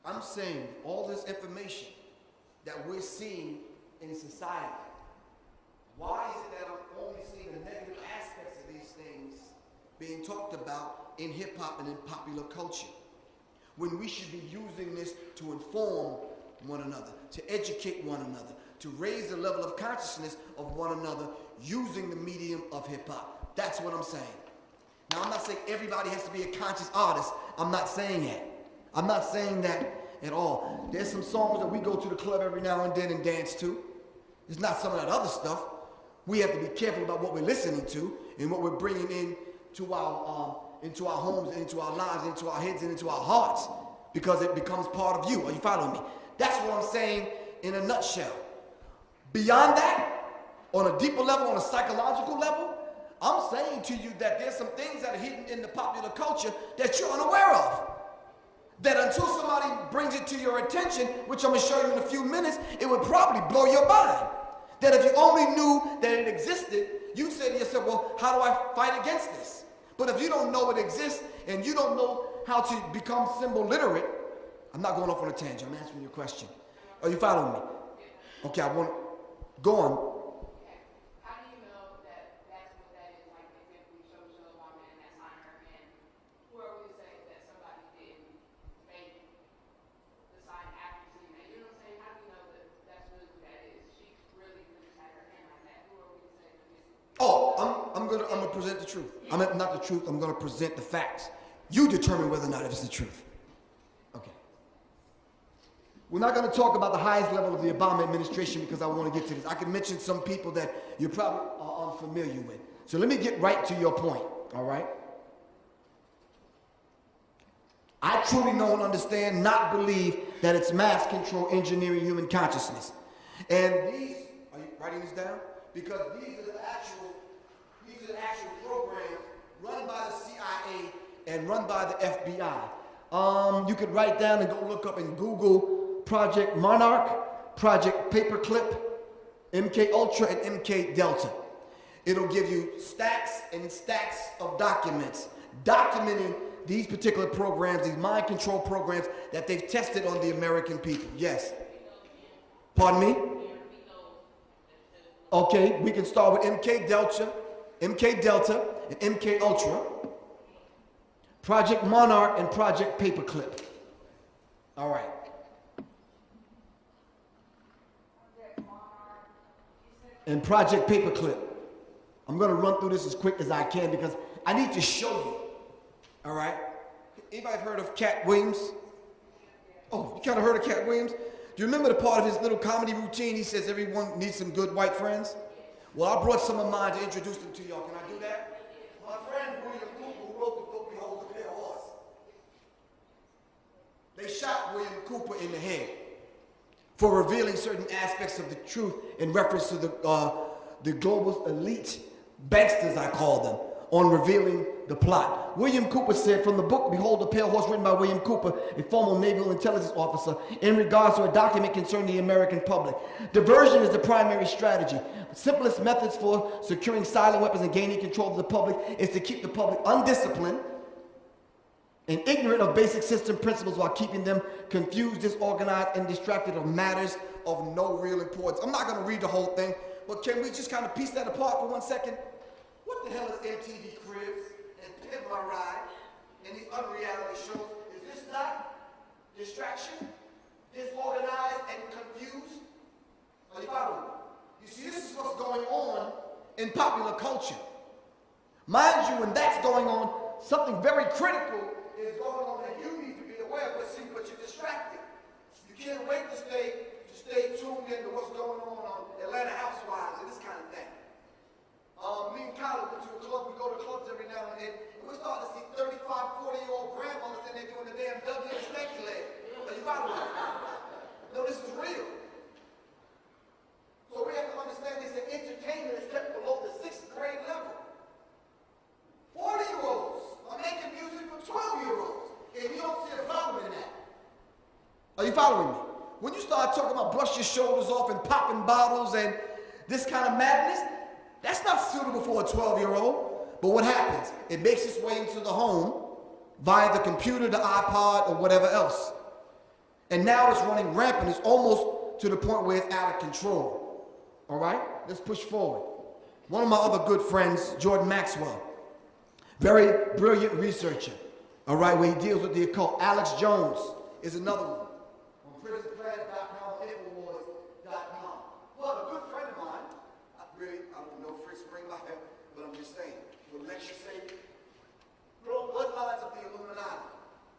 I'm saying all this information that we're seeing in society, why is being talked about in hip-hop and in popular culture, when we should be using this to inform one another, to educate one another, to raise the level of consciousness of one another using the medium of hip-hop. That's what I'm saying. Now, I'm not saying everybody has to be a conscious artist. I'm not saying that. I'm not saying that at all. There's some songs that we go to the club every now and then and dance to. It's not some of that other stuff. We have to be careful about what we're listening to and what we're bringing into our homes, into our lives, into our heads, and into our hearts, because it becomes part of you. Are you following me? That's what I'm saying in a nutshell. Beyond that, on a deeper level, on a psychological level, I'm saying to you that there's some things that are hidden in the popular culture that you're unaware of. That until somebody brings it to your attention, which I'm going to show you in a few minutes, it would probably blow your mind. That if you only knew that it existed, you'd say to yourself, well, how do I fight against this? But if you don't know it exists and you don't know how to become symbol literate, I'm not going off on a tangent, I'm answering your question. Are you following me? Okay, I want to go on. How do you know that that's what that is? Like, if we show Obama and that's on her, and who are we to say that somebody didn't make the sign after seeing that? You know what I'm saying? How do you know that that's really who that is? She really just had her hand like that. Who are we to say that this is? Oh, I'm gonna present the truth. Not the truth, I'm gonna present the facts. You determine whether or not it's the truth. Okay. We're not gonna talk about the highest level of the Obama administration because I want to get to this. I can mention some people that you're probably unfamiliar with. So let me get right to your point, all right? I truly know and understand, not believe, that it's mass control engineering human consciousness. And these, are you writing this down? Because these are the actual programs run by the CIA and run by the FBI. You could write down and go look up in Google Project Monarch, Project Paperclip, MK Ultra, and MK Delta. It'll give you stacks and stacks of documents documenting these particular programs, these mind control programs that they've tested on the American people. Yes. Pardon me? Okay, we can start with MK Delta, and MK Ultra, Project Monarch, and Project Paperclip. All right. And Project Paperclip. I'm going to run through this as quick as I can because I need to show you. All right? Anybody heard of Cat Williams? Oh, you kind of heard of Cat Williams? Do you remember the part of his little comedy routine? He says everyone needs some good white friends. Well, I brought some of mine to introduce them to y'all. Can I do that? My friend William Cooper, who wrote the book Behold the Pale Horse. They shot William Cooper in the head for revealing certain aspects of the truth in reference to the global elite banksters, I call them, on revealing the plot. William Cooper said from the book Behold the Pale Horse, written by William Cooper, a former naval intelligence officer, in regards to a document concerning the American public. Diversion is the primary strategy. The simplest methods for securing silent weapons and gaining control of the public is to keep the public undisciplined and ignorant of basic system principles while keeping them confused, disorganized, and distracted of matters of no real importance. I'm not going to read the whole thing, but can we just kind of piece that apart for 1 second? What the hell is MTV Cribs and Pimp My Ride and these unreality shows? Is this not distraction, disorganized, and confused? Are you following me? You see, this is what's going on in popular culture. Mind you, when that's going on, something very critical is going on that you need to be aware of, but you're distracted. You can't wait to stay tuned into what's going on Atlanta Housewives and this kind of thing. Me and Kyler went to a club. We go to clubs every now and then, and we're starting to see 35, 40-year-old grandmothers in there doing the damn W and snakey leg. Are you following me? No, this is real. So we have to understand this, that entertainment is kept below the 6th grade level. 40-year-olds are making music for 12-year-olds, and you don't see a problem in that. Are you following me? When you start talking about brush your shoulders off and popping bottles and this kind of madness, that's not suitable for a 12-year-old. But what happens? It makes its way into the home via the computer, the iPod, or whatever else. And now it's running rampant. It's almost to the point where it's out of control. All right? Let's push forward. One of my other good friends, Jordan Maxwell, Very brilliant researcher. All right, where he deals with the occult. Alex Jones is another one. On prisonplanet.com, infowars.com. Well, a good friend of mine, I don't know Fritz Spring by him, but I'm just saying, would lecture say, bloodlines of the Illuminati.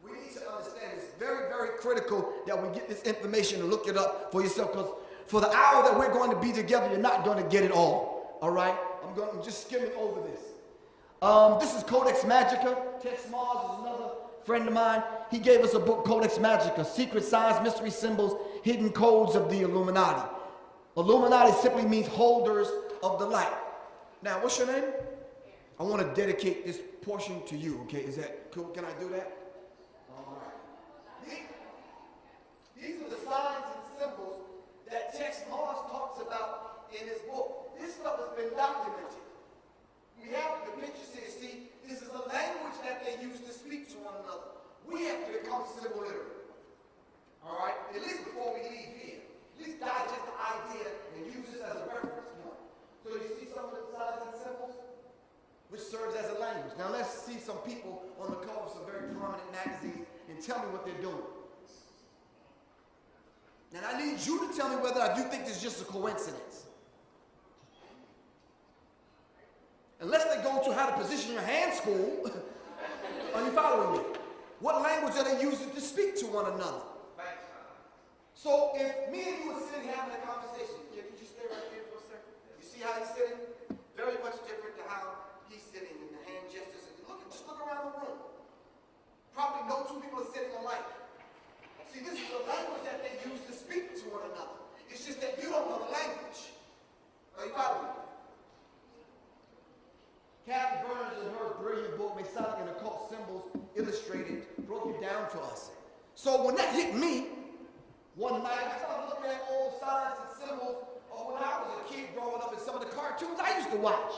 We need to understand it's very, very critical that we get this information and look it up for yourself, because for the hour that we're going to be together, you're not going to get it all right? I'm just skimming over this. This is Codex Magica. Tex Mars is another friend of mine. He gave us a book, Codex Magica, Secret Signs, Mystery Symbols, Hidden Codes of the Illuminati. Illuminati simply means holders of the light. Now, what's your name? I want to dedicate this portion to you, okay? Is that cool? Can I do that? All right. These are the signs and symbols that Tex Mars talks about in his book. This stuff has been documented. We have the pictures here. See, this is a language that they use to speak to one another. We have to become symbol literate. All right? At least before we leave here. At least digest the idea and use this as a reference point. So you see some of the signs and symbols, which serves as a language. Now let's see some people on the cover of some very prominent magazines and tell me what they're doing. And I need you to tell me whether I do think this is just a coincidence. Unless they go to how to position your hand school, are you following me? What language are they using to speak to one another? So if me and you are sitting having a conversation, can you just stay right there for a second? You see how he's sitting? Very much different to how he's sitting in the hand gestures. Just look around the room. Probably no two people are sitting alike. See, this is the language that they use to speak to one another. It's just that you don't know the language. Are you following me? Kathy Burns, in her brilliant book, Masonic and Occult Symbols Illustrated, broke it down for us. So when that hit me, one night I started looking at old signs and symbols of when I was a kid growing up in some of the cartoons I used to watch.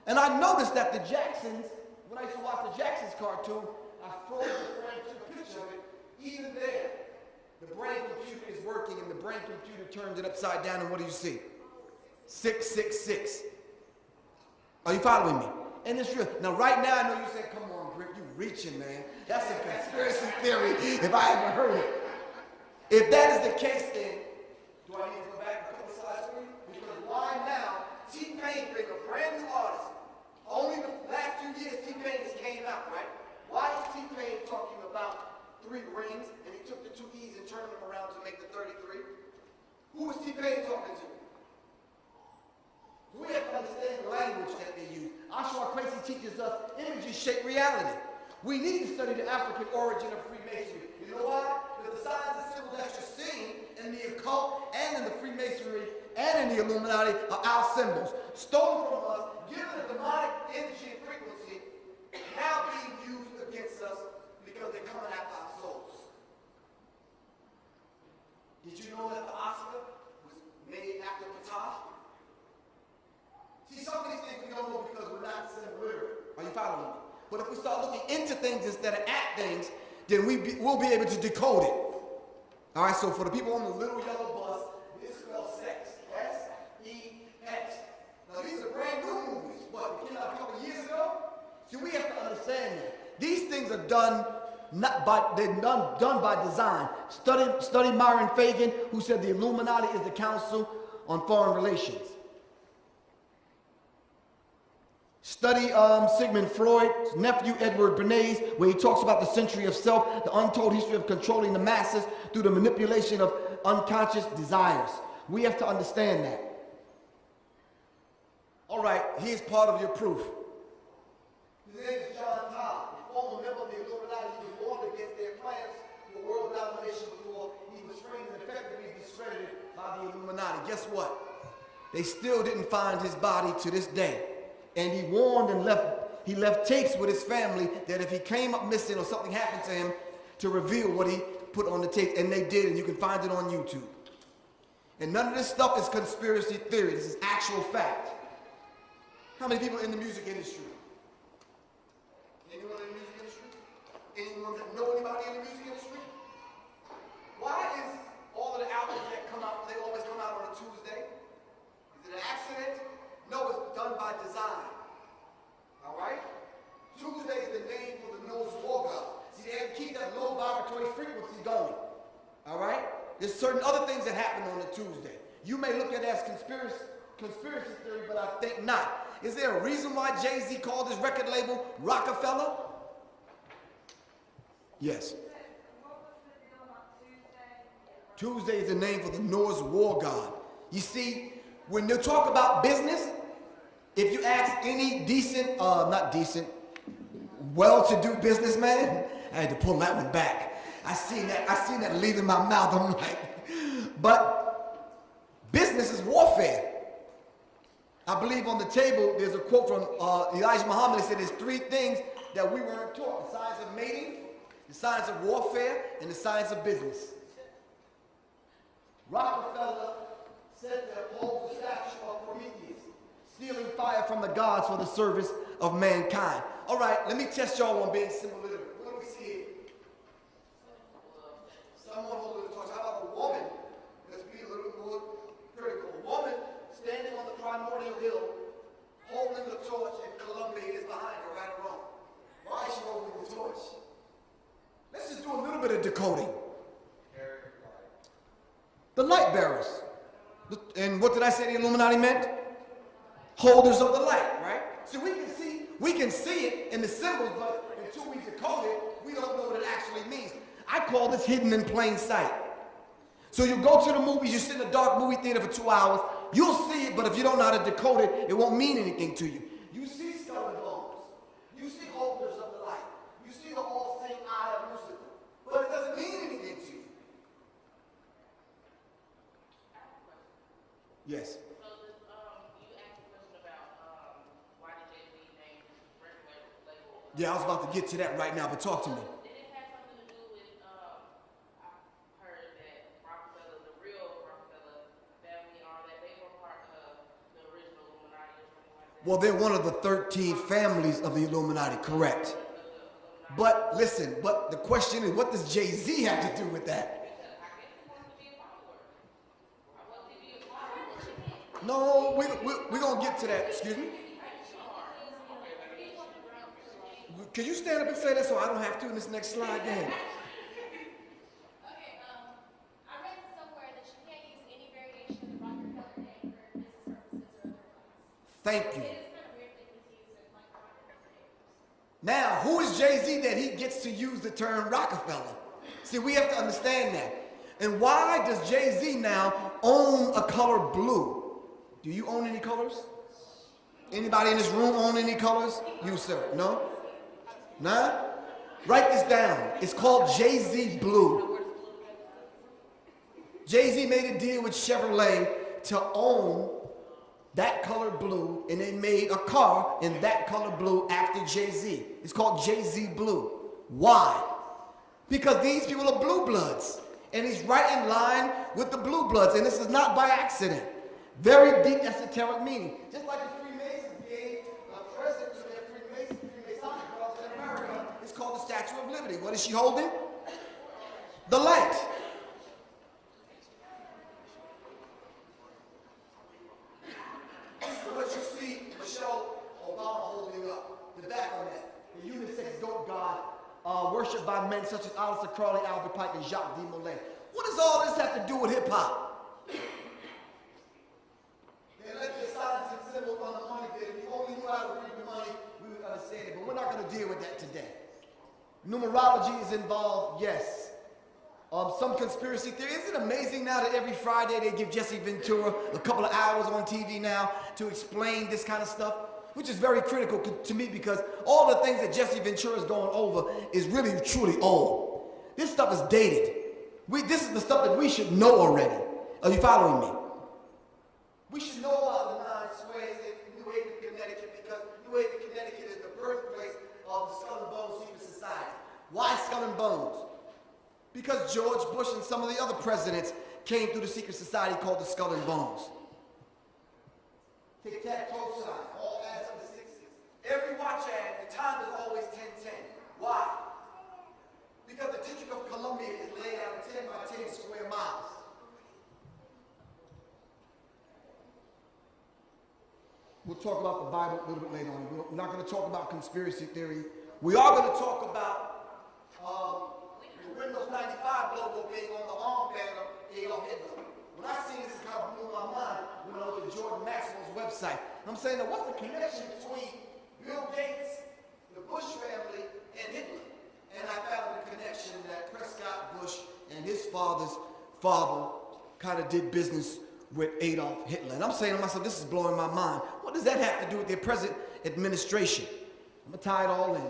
And I noticed that the Jacksons, when I used to watch the Jacksons cartoon, I froze the frame, took a picture of it. Even there, the brain computer is working, and the brain computer turns it upside down, and what do you see? 666. Are you following me? And it's real. Now, right now, I know you said, come on, Griff, you reaching, man. That's a conspiracy theory, if I ever heard it. If that is the case, then, do I need to go back a couple slides for you? Because why now, T-Pain being a brand new artist, only the last few years T-Pain just came out, right? Why is T-Pain talking about 3 rings, and he took the 2 E's and turned them around to make the 33? Who was T-Pain talking to? We have to understand the language that they use. Ashwar Quasi teaches us images shape reality. We need to study the African origin of Freemasonry. You know why? Because the signs and symbols that you're seeing in the occult and in the Freemasonry and in the Illuminati are our symbols, stolen from us, given a demonic energy and frequency, now being used against us because they're coming after our souls. Did you know that the Oscar was made after Ptah? See, some of these things we don't know because we're not symbol literate. Are you following me? But if we start looking into things instead of at things, then we'll be able to decode it. All right, so for the people on the little yellow bus, this spells sex. S-E-X. Now, these are brand new movies. What, they came out a couple years ago? See, we have to understand that. These things are done done by design. Study Myron Fagan, who said the Illuminati is the Council on Foreign Relations. Study Sigmund Freud's nephew, Edward Bernays, where he talks about the century of self, the untold history of controlling the masses through the manipulation of unconscious desires. We have to understand that. All right, here's part of your proof. His name is John Todd, a former member of the Illuminati. He was warned against their plans for world domination before he was framed and effectively discredited by the Illuminati. Guess what? They still didn't find his body to this day. And he warned and left tapes with his family that if he came up missing or something happened to him, to reveal what he put on the tape. And they did, and you can find it on YouTube. And none of this stuff is conspiracy theory. This is actual fact. How many people in the music industry? Anyone in the music industry? Anyone that know anybody in the music industry? Why is all of the albums that come out, they always come out on a Tuesday? Is it an accident? No, it's done by design. All right? Tuesday There's certain other things that happen on a Tuesday. You may look at it as conspiracy theory, but I think not. Is there a reason why Jay-Z called his record label Rockefeller? Yes. Tuesday is the name for the Norse war god. You see, when they talk about business, if you ask any decent, not decent, well-to-do businessman, I had to pull that one back. I seen that leaving my mouth. I'm like, but business is warfare. I believe on the table there's a quote from Elijah Muhammad that said there's 3 things that we weren't taught: the science of mating, the science of warfare, and the science of business. Rockefeller said to uphold the statue of Prometheus, stealing fire from the gods for the service of mankind. All right, let me test y'all on being simple literate. What do we see here? Someone holding the torch. How about a woman? Let's be a little more critical. A woman standing on the primordial hill, holding the torch, and Columbia is behind her, right or wrong? Why is she holding the torch? Let's just do a little bit of decoding. The light bearers. And what did I say the Illuminati meant? Holders of the light, right? So we can see it in the symbols, but until we decode it, we don't know what it actually means. I call this hidden in plain sight. So you go to the movies, you sit in a dark movie theater for 2 hours, you'll see it, but if you don't know how to decode it, it won't mean anything to you. You see skull and bones. You see holders of the light. You see the all-seeing eye of Lucifer. But it doesn't mean anything to you. Yes. So this, you asked a question about why did Jay-Z name his record label? Yeah, I was about to get to that right now, but talk to me. Did it have something to do with, I heard that Rockefeller, the real Rockefeller family, or that they were part of the original Illuminati or something like that? Well, they're one of the 13 families of the Illuminati, correct. But listen, but the question is, what does Jay-Z have to do with that? No, we're going to get to that. Excuse me? Can you stand up and say that so I don't have to in this next slide? Go ahead. Okay, I read somewhere that you can't use any variation of the Rockefeller name for business purposes or otherwise. Thank you. It is kind of weird that he's using like Rockefeller names. Now, who is Jay-Z that he gets to use the term Rockefeller? See, we have to understand that. And why does Jay-Z now own a color blue? Do you own any colors? Anybody in this room own any colors? You, sir. No? Nah? Write this down. It's called Jay-Z Blue. Jay-Z made a deal with Chevrolet to own that color blue, and they made a car in that color blue after Jay-Z. It's called Jay-Z Blue. Why? Because these people are blue bloods, and he's right in line with the blue bloods, and this is not by accident. Very deep esoteric meaning. Just like the Freemasons gave a present to their Freemasonic cross in America. It's called the Statue of Liberty. What is she holding? The light. This is what you see Michelle Obama holding up. The back on that. The unisex goat god worshipped by men such as Alistair Crowley, Albert Pike, and Jacques de Molay. What does all this have to do with hip-hop? They let the signs and symbols on the money bill. If you only knew how to read the money, we would understand it. But we're not going to deal with that today. Numerology is involved, yes. Some conspiracy theory. Isn't it amazing now that every Friday they give Jesse Ventura a couple of hours on TV now to explain this kind of stuff? Which is very critical to me because all the things that Jesse Ventura is going over is really, truly old. This stuff is dated. This is the stuff that we should know already. Are you following me? We should know about the 9 squares in New Haven, Connecticut, because New Haven, Connecticut is the birthplace of the Skull and Bones Secret Society. Why Skull and Bones? Because George Bush and some of the other presidents came through the secret society called the Skull and Bones. Tic-tac-toe sign, all adds up to 6-6. Every watch ad, the time is always 10-10. Why? Because the District of Columbia is laid out in 10 by 10 square miles. We'll talk about the Bible a little bit later on. We're not going to talk about conspiracy theory. We are going to talk about the Windows 95 logo being on the arm panel is know the Jordan Maxwell's website. I'm saying, now what's the connection between Bill Gates, the Bush family, and Hitler? And I found the connection that Prescott Bush and his father's father kind of did business with Adolf Hitler. And I'm saying to myself, this is blowing my mind. What does that have to do with their present administration? I'm going to tie it all in.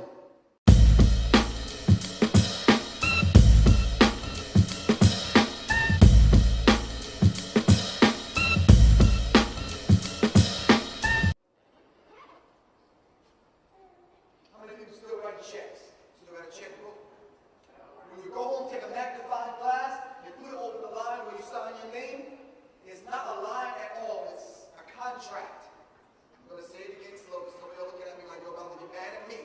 How many people still write checks? Still got a checkbook? When you go home, take a magnifying glass and put it over the line where you sign your name. It's not a line at all. It's a contract. I'm going to say it again slowly. Somebody will look at me like you're about to get mad at me.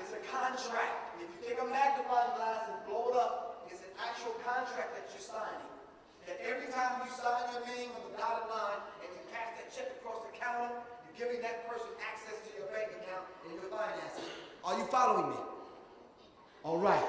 It's a contract. If you take a magnifying glass and blow it up, it's an actual contract that you're signing. That every time you sign your name on the dotted line and you pass that check across the counter, you're giving that person access to your bank account and your finances. Are you following me? All right.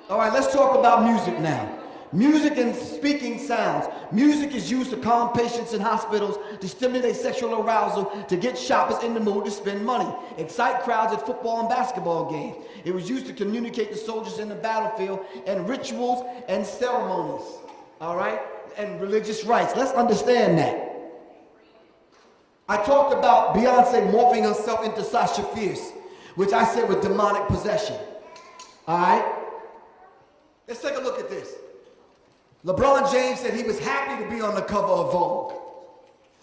All right, let's talk about music now. Music and speaking sounds. Music is used to calm patients in hospitals, to stimulate sexual arousal, to get shoppers in the mood to spend money, excite crowds at football and basketball games. It was used to communicate to soldiers in the battlefield, and rituals and ceremonies, all right, and religious rites. Let's understand that. I talked about Beyonce morphing herself into Sasha Fierce, which I said was demonic possession, all right? Let's take a look at this. LeBron James said he was happy to be on the cover of Vogue.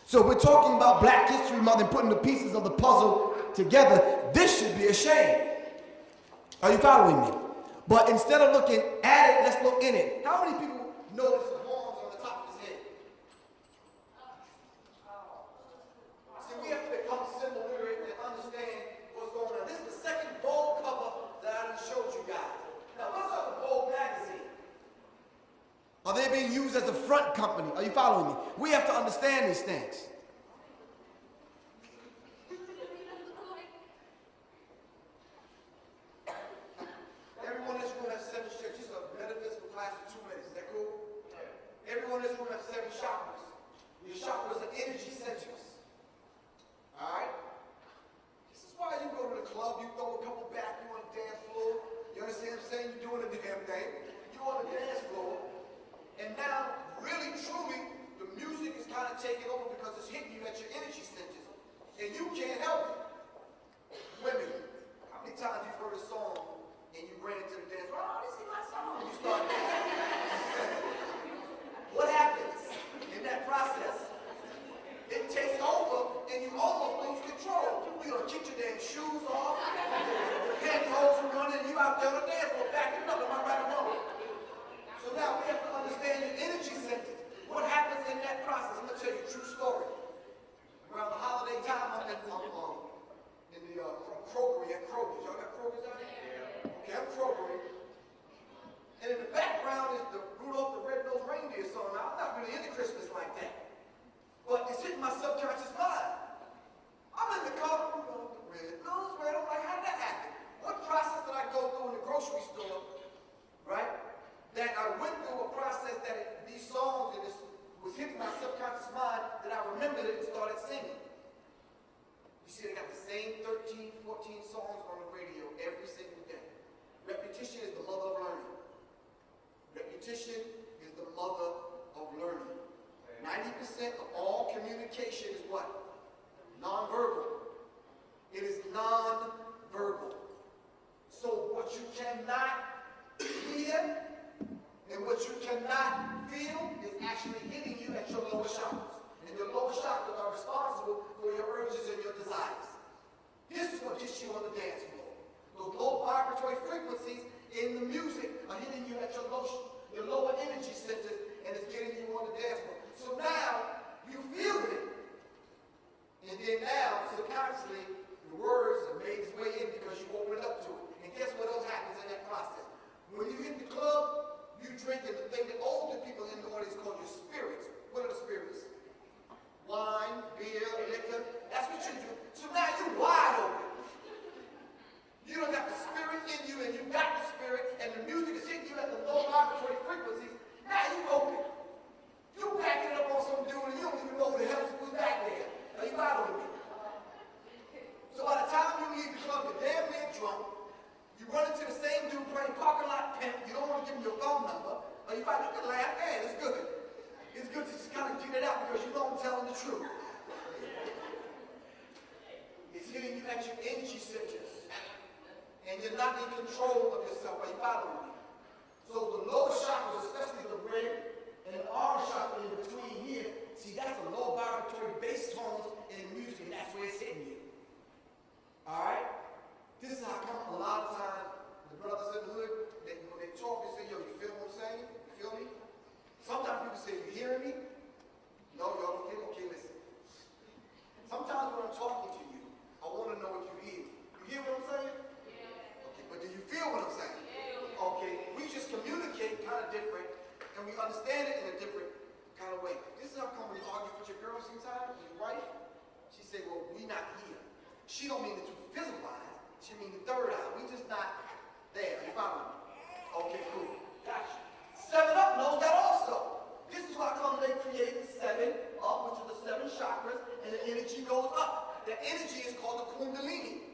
So we're talking about Black History Month and putting the pieces of the puzzle together. This should be a shame. Are you following me? But instead of looking at it, let's look in it. How many people notice the horns on the top of his head? See, we have to become symbol literate and understand what's going on. This is the second Vogue cover that I just showed you guys. Now, what's up with Vogue magazine? Are they being used as a front company? Are you following me? We have to understand these things. Everyone in this room has 7 chakras. This is a metaphysical class for 2 minutes. Is that cool? Everyone in this room has 7 chakras. Your chakras are energy centers. Alright? This is why you go to the club, you throw a couple back, you on the dance floor. You understand what I'm saying? You're doing a damn thing. You're on the dance floor. And now, really, truly, the music is kind of taking over because it's hitting you at your energy centers. And you can't help it. Women, how many times you've heard a song and you ran into the dance floor? Oh, this is my song. And you start dancing. What happens in that process? It takes over and you almost lose control. You don't kick your damn shoes off. The pantyhose are running and you out there on the dance floor backing up. Am I right or wrong? So now we have to understand your energy centers. What happens in that process? I'm going to tell you a true story. Around the holiday time, I'm in the Kroger at Kroger's. Y'all got Kroger's out here? Yeah. Okay, I'm Kroger. And in the background is the Rudolph the Red-Nosed Reindeer song. Now, I'm not really into Christmas like that. But it's hitting my subconscious mind. I'm in the car, Rudolph the Red-Nosed Reindeer. I'm like, how did that happen? What process did I go through in the grocery store, right? That I went through a process that these songs and this was hitting my subconscious mind that I remembered it and started singing. You see, they got the same 13, 14 songs on the radio every single day. Repetition is the mother of learning. Repetition is the mother of learning. 90% of all communication is what? Non-verbal. It is non-verbal. So what you cannot hear and what you cannot feel is actually hitting you at your lower chakras. And your lower chakras are responsible for your urges and your desires. This is what gets you on the dance floor. Those low vibratory frequencies in the music are hitting you at your lower energy centers and it's getting you on the dance floor. So now, you feel it. And then now, subconsciously, the words have made its way in because you opened up to it. And guess what else happens in that process? When you hit the club, you drinking the thing that older people in the audience call your spirits. What are the spirits? Wine, beer, liquor. That's what you do. So now you're wide open. You don't got the spirit in you and you got the spirit and the music is hitting you at the low vibratory frequencies. Now you go fight, you can laugh. Hey, it's good. It's good to just kind of get it out because you know I'm telling the truth. It's hitting you at your energy centers. And you're not in control of yourself. Are you following me? So the lower chakras, especially the red and the orange chakra in between here, see, that's the low vibratory bass tones in music, and that's where it's hitting you. All right? This is how come a lot of times the brothers in the hood, when they talk, they say, yo, you feel what I'm saying? You feel me? Sometimes people say, you hearing me? No, y'all don't hear? Okay, listen. Sometimes when I'm talking to you, I want to know what you hear. You hear what I'm saying? Okay, but do you feel what I'm saying? Okay, we just communicate kind of different, and we understand it in a different kind of way. This is how come when you argue with your girl sometimes, your wife, she say, well, we not here. She don't mean the two physical eyes. She mean the third eye. We just not there. You follow me? Okay, cool. Gotcha. 7-Up knows that also. This is why come they created 7-Up, which are the 7 chakras, and the energy goes up. The energy is called the Kundalini,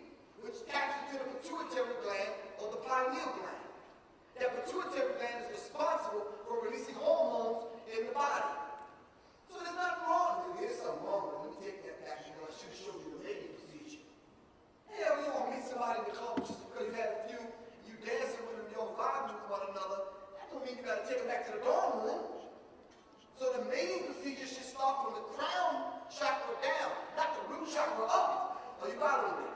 which taps into the pituitary gland or the pineal gland. That pituitary gland is responsible for releasing hormones in the body. So there's nothing wrong with it. There's something wrong with it. Let me take that back. I should show you the mating procedure. Hell, you don't meet somebody in the club just because you had a few, you dancing with them, you don't vibe with one another. That don't mean you got to take them back to the dorm room. So the mating procedure should start from the crown chakra down, not the root chakra up. Are you following me?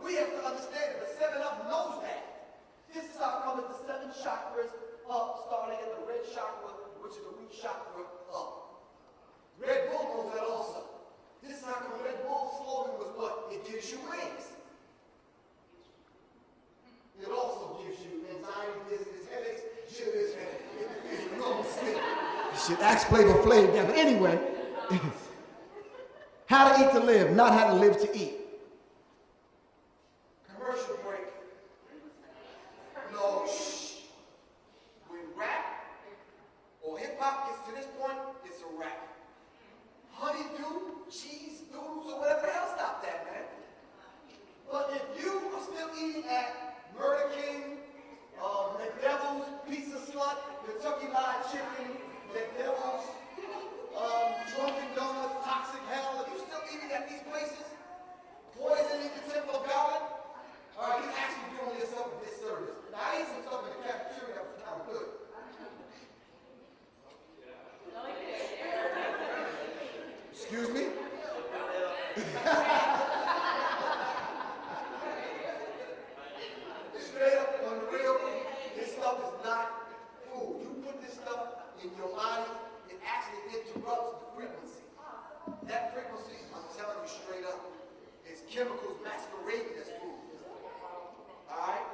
We have to understand that the 7-Up knows that. This is how come it's the 7 chakras up, starting at the red chakra, which is the root chakra up. Red Bull knows that also. This is how come Red Bull's slogan was what? It gives you wings. It also gives you anxiety, dizziness, headaches, jitters, and normal state. Shit, ask Flavor Flav there. But anyway, how to eat to live, not how to live to eat. Commercial break. No, shh. When rap or hip-hop gets to this point, it's a rap. Honeydew, cheese doodles, or whatever the hell, stop that, man. But if you are still eating at Murder King, McDevil's, Pizza Slut, Kentucky Fried Chicken, McDevil's, Drunken Donuts, Toxic Hell, if you still eating at these places, poisoning the Temple of God, all right, you're actually doing yourself a disservice. Now, I ate some stuff in the cafeteria that was kind of good. Excuse me? Straight up on the real, this stuff is not food. You put this stuff in your body, it actually interrupts the frequency. That frequency, I'm telling you straight up, is chemicals masquerading as food. Alright?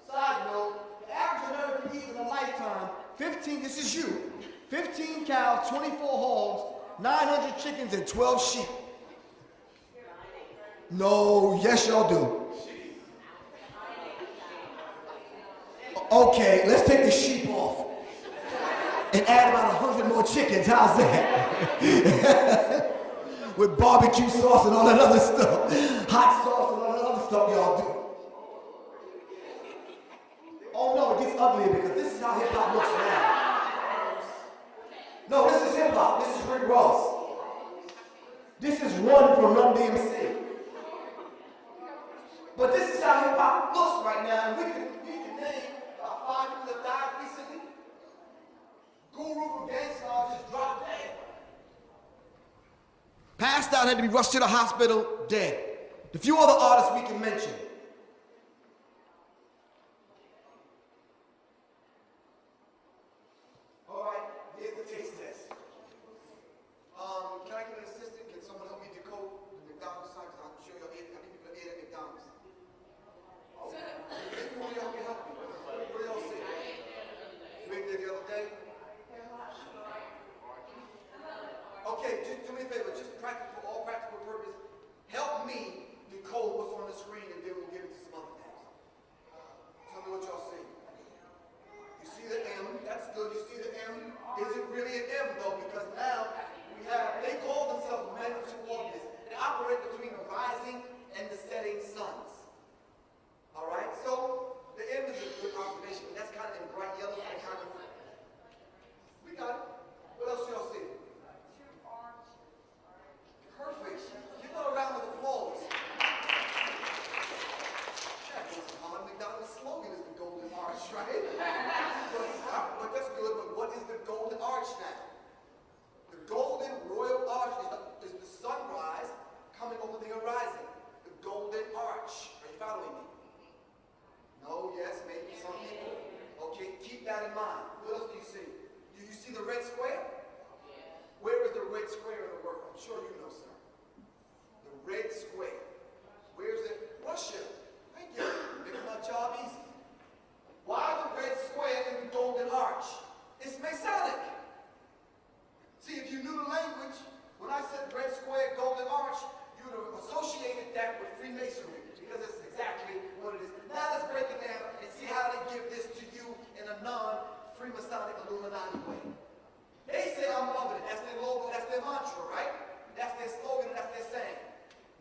Side note, the average American eats in a lifetime, 15, this is you, 15 cows, 24 hogs, 900 chickens, and 12 sheep. No, yes y'all do. Okay, let's take the sheep off and add about 100 more chickens. How's that? With barbecue sauce and all that other stuff. Hot sauce and all that other stuff y'all do. Oh no, it gets uglier because this is how hip-hop looks now. No, this is hip-hop. This is Rick Ross. This is Run from Run DMC. But this is how hip-hop looks right now. And we can name about 5 people that died recently. Guru from Gangstar just dropped dead. Passed out, had to be rushed to the hospital, dead. The few other artists we can mention. All right, here's the taste test. Can I get an assistant? Can someone help me decode the McDonald's sign? Because I'm sure y'all ate, I think people ate at McDonald's. Oh, maybe one of y'all can help me. What do y'all say? You ate there the other day? Okay, just do me a favor, just practical, for all practical purpose, help me decode what's on the screen and then Freemasonic Illuminati way. They say I'm loving it. That's their logo, that's their mantra, right? That's their slogan, that's their saying.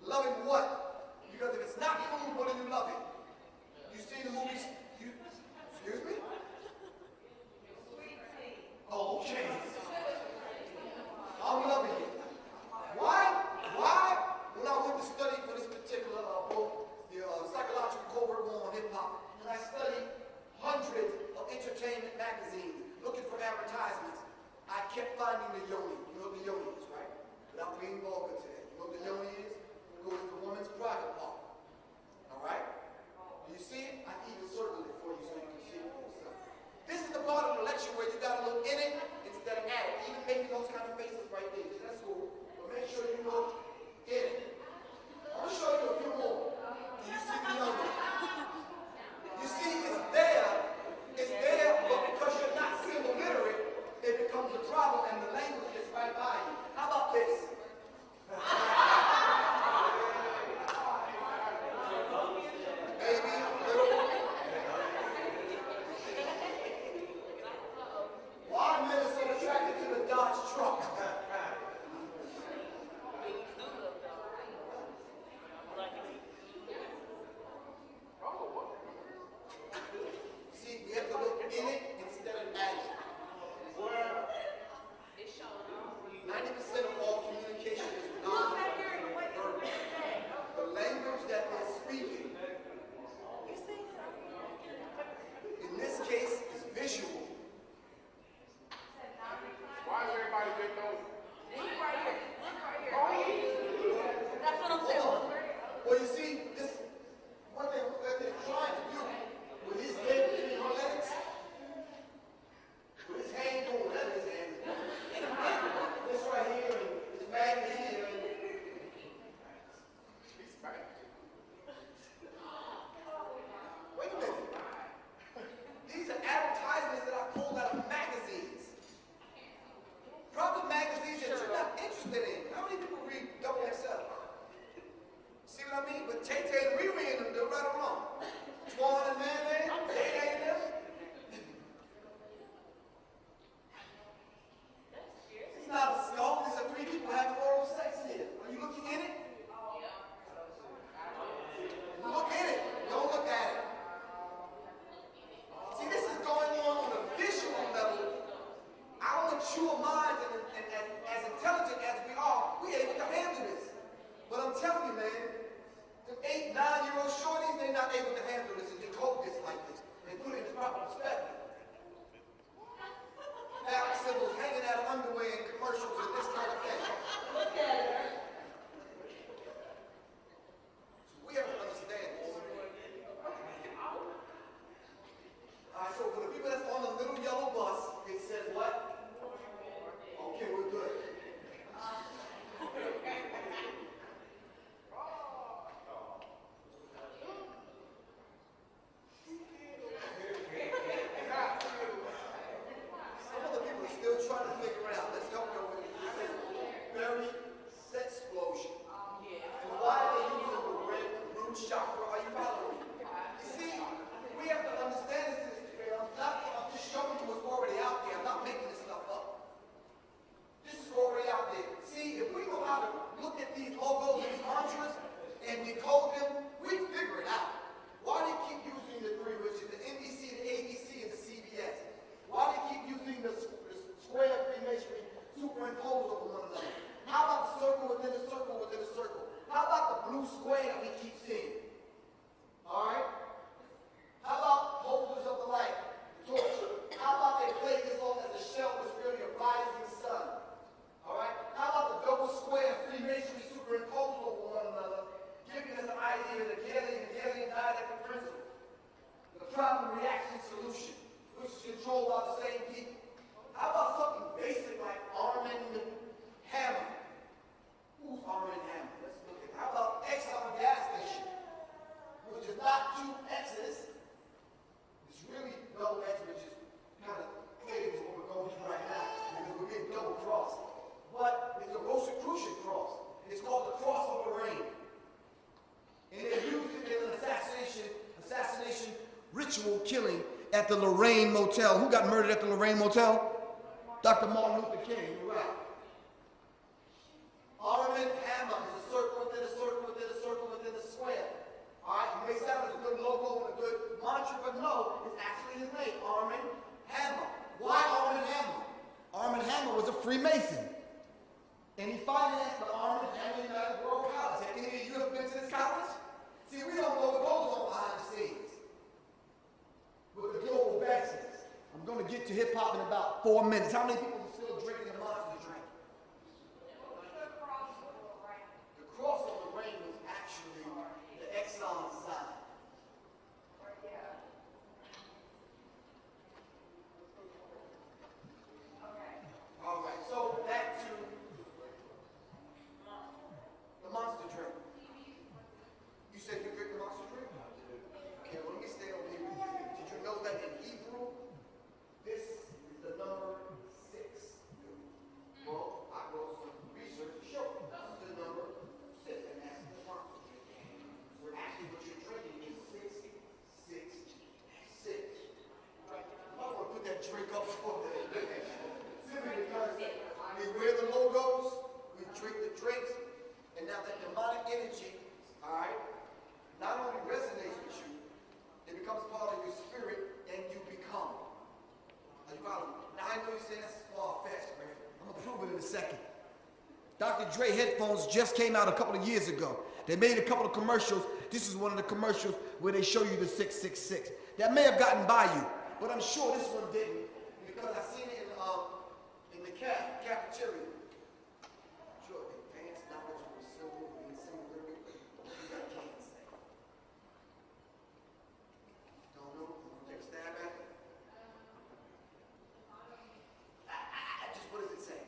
Loving what? Because if it's not food, what are you loving? You see the movies? Excuse me? Oh, okay. I'm loving it. Why? When I went to study for this particular book, the Psychological Covert War on Hip Hop, and I studied hundreds of entertainment magazines looking for advertisements, I kept finding the yoni. You know what the yoni is, right? Without being vulgar today. You know what the yoni is? It goes to the woman's private part. All right? Do you see it? I even circled it for you so you can see it for yourself. This is the part of the lecture where you got to look in it instead of at it. Even making those kind of faces right there. That's cool. But make sure you look in it. I'm going to show you a few more. Do you see the yoni? You see, it's there, but because you're not symbol literate, it becomes a problem and the language is right by you. How about this? Baby, little. Why are men so attracted to the Dodge truck? See, we have to look in it instead of at it. 90% of all communication is non-verbal. The language that they're speaking, in this case, is visual. Why is everybody getting those? Look right here. That's what I'm saying. Well, you see, this what they're trying to do with his head between her legs, with his hand going, that is his hand. This right here, and his bag is here. He's back. Wait a minute. These are advertisements that I pulled out of magazines. Probably magazines that you're not interested in. How many people read Double XL? See what I mean? But Tay and Riri and them, they're right or wrong. Twan and Man, they and them. It's not a skull. These are three people having oral sex here. Are you looking in it? Look in it. Don't look at it. See, this is going on a visual level. Our mature minds and as intelligent as we are, we're able to handle this. But I'm telling you, man, the 8, 9-year-old shorties, they're not able to handle this and decode this like this and put it in proper perspective. Alex symbols hanging out of underwear in commercials and this kind of thing. Look at her. We have to understand this. Alright, so for the people that's on the little yellow bus, it says what? Okay, we're good. Some of the people are still trying to figure it out. Let's help them with it. It says berry sexplosion. And why are they using the red root chakra? Are you following me? You see, we have to understand this. I'm just showing you what's already out there. I'm not making this stuff up. This is already out there. See, if we know how to look at these logos and these mantras and decode them, we figure it out. Why do they keep using the three, which is the NBC, the ABC, and the CBS? Why do they keep using the square Freemasonry superimposed over one another? How about the circle within the circle within the circle? How about the blue square that we keep seeing? All right? How about holders of the light, the torch? How about they play this off as a shell that's really a rising sun? All right? How about the double square Freemasonry superimposed over one another, giving us an idea of the Galilean dialectic principle, the problem-reaction solution, which is controlled by the same people? How about something basic like Armand Hammer? Who's Armand Hammer? Let's look at it. How about Exxon gas station, which is not two X's. It's really no X, which is kind of fitting to what we're going through right now, because we're getting double crossed. But it's a Rosicrucian cross. It's called the cross of Lorraine. And they used it in an assassination ritual killing at the Lorraine Motel. Who got murdered at the Lorraine Motel? Dr. Martin Luther King, you're right. Armand Hammer is a circle within a circle within a circle within a square. All right, it may sound as a good logo and a good mantra, but no, it's actually his name, Armand Hammer. Why Armand Hammer? Armand Hammer was a Freemason. And he financed the Armand Hammer United World College. Have any of you ever been to this college? See, we don't know what goes on behind the scenes with the global vaccines. I'm going to get to hip hop in about 4 minutes. How many people are still drinking the Monster drink? The cross on the ring was actually the Exxon sign. All right, so back to the Monster drink. You said you drink the Monster drink? Okay, well, let me stay on here. Did you know that in Hebrew, this is the number 6? Well, I wrote some research to show this is the number 6, and that's the Monster drink. So actually what you're drinking is 666. I want to put that drink up for the simply because we wear the logos, we drink the drinks, and now that demonic energy, all right, not only resonates with you, it becomes part of your spirit, and you become. Are you following me? Now I know you say that's far-fetched, man. I'm gonna prove it in a second. Dr. Dre headphones just came out a couple of years ago. They made a couple of commercials. This is one of the commercials where they show you the 666. That may have gotten by you, but I'm sure this one didn't, because I seen it in the cafeteria. Sure, advanced knowledge of the symbol being singular. What does that can say? Don't know. Take a stab at it. Just what does it say?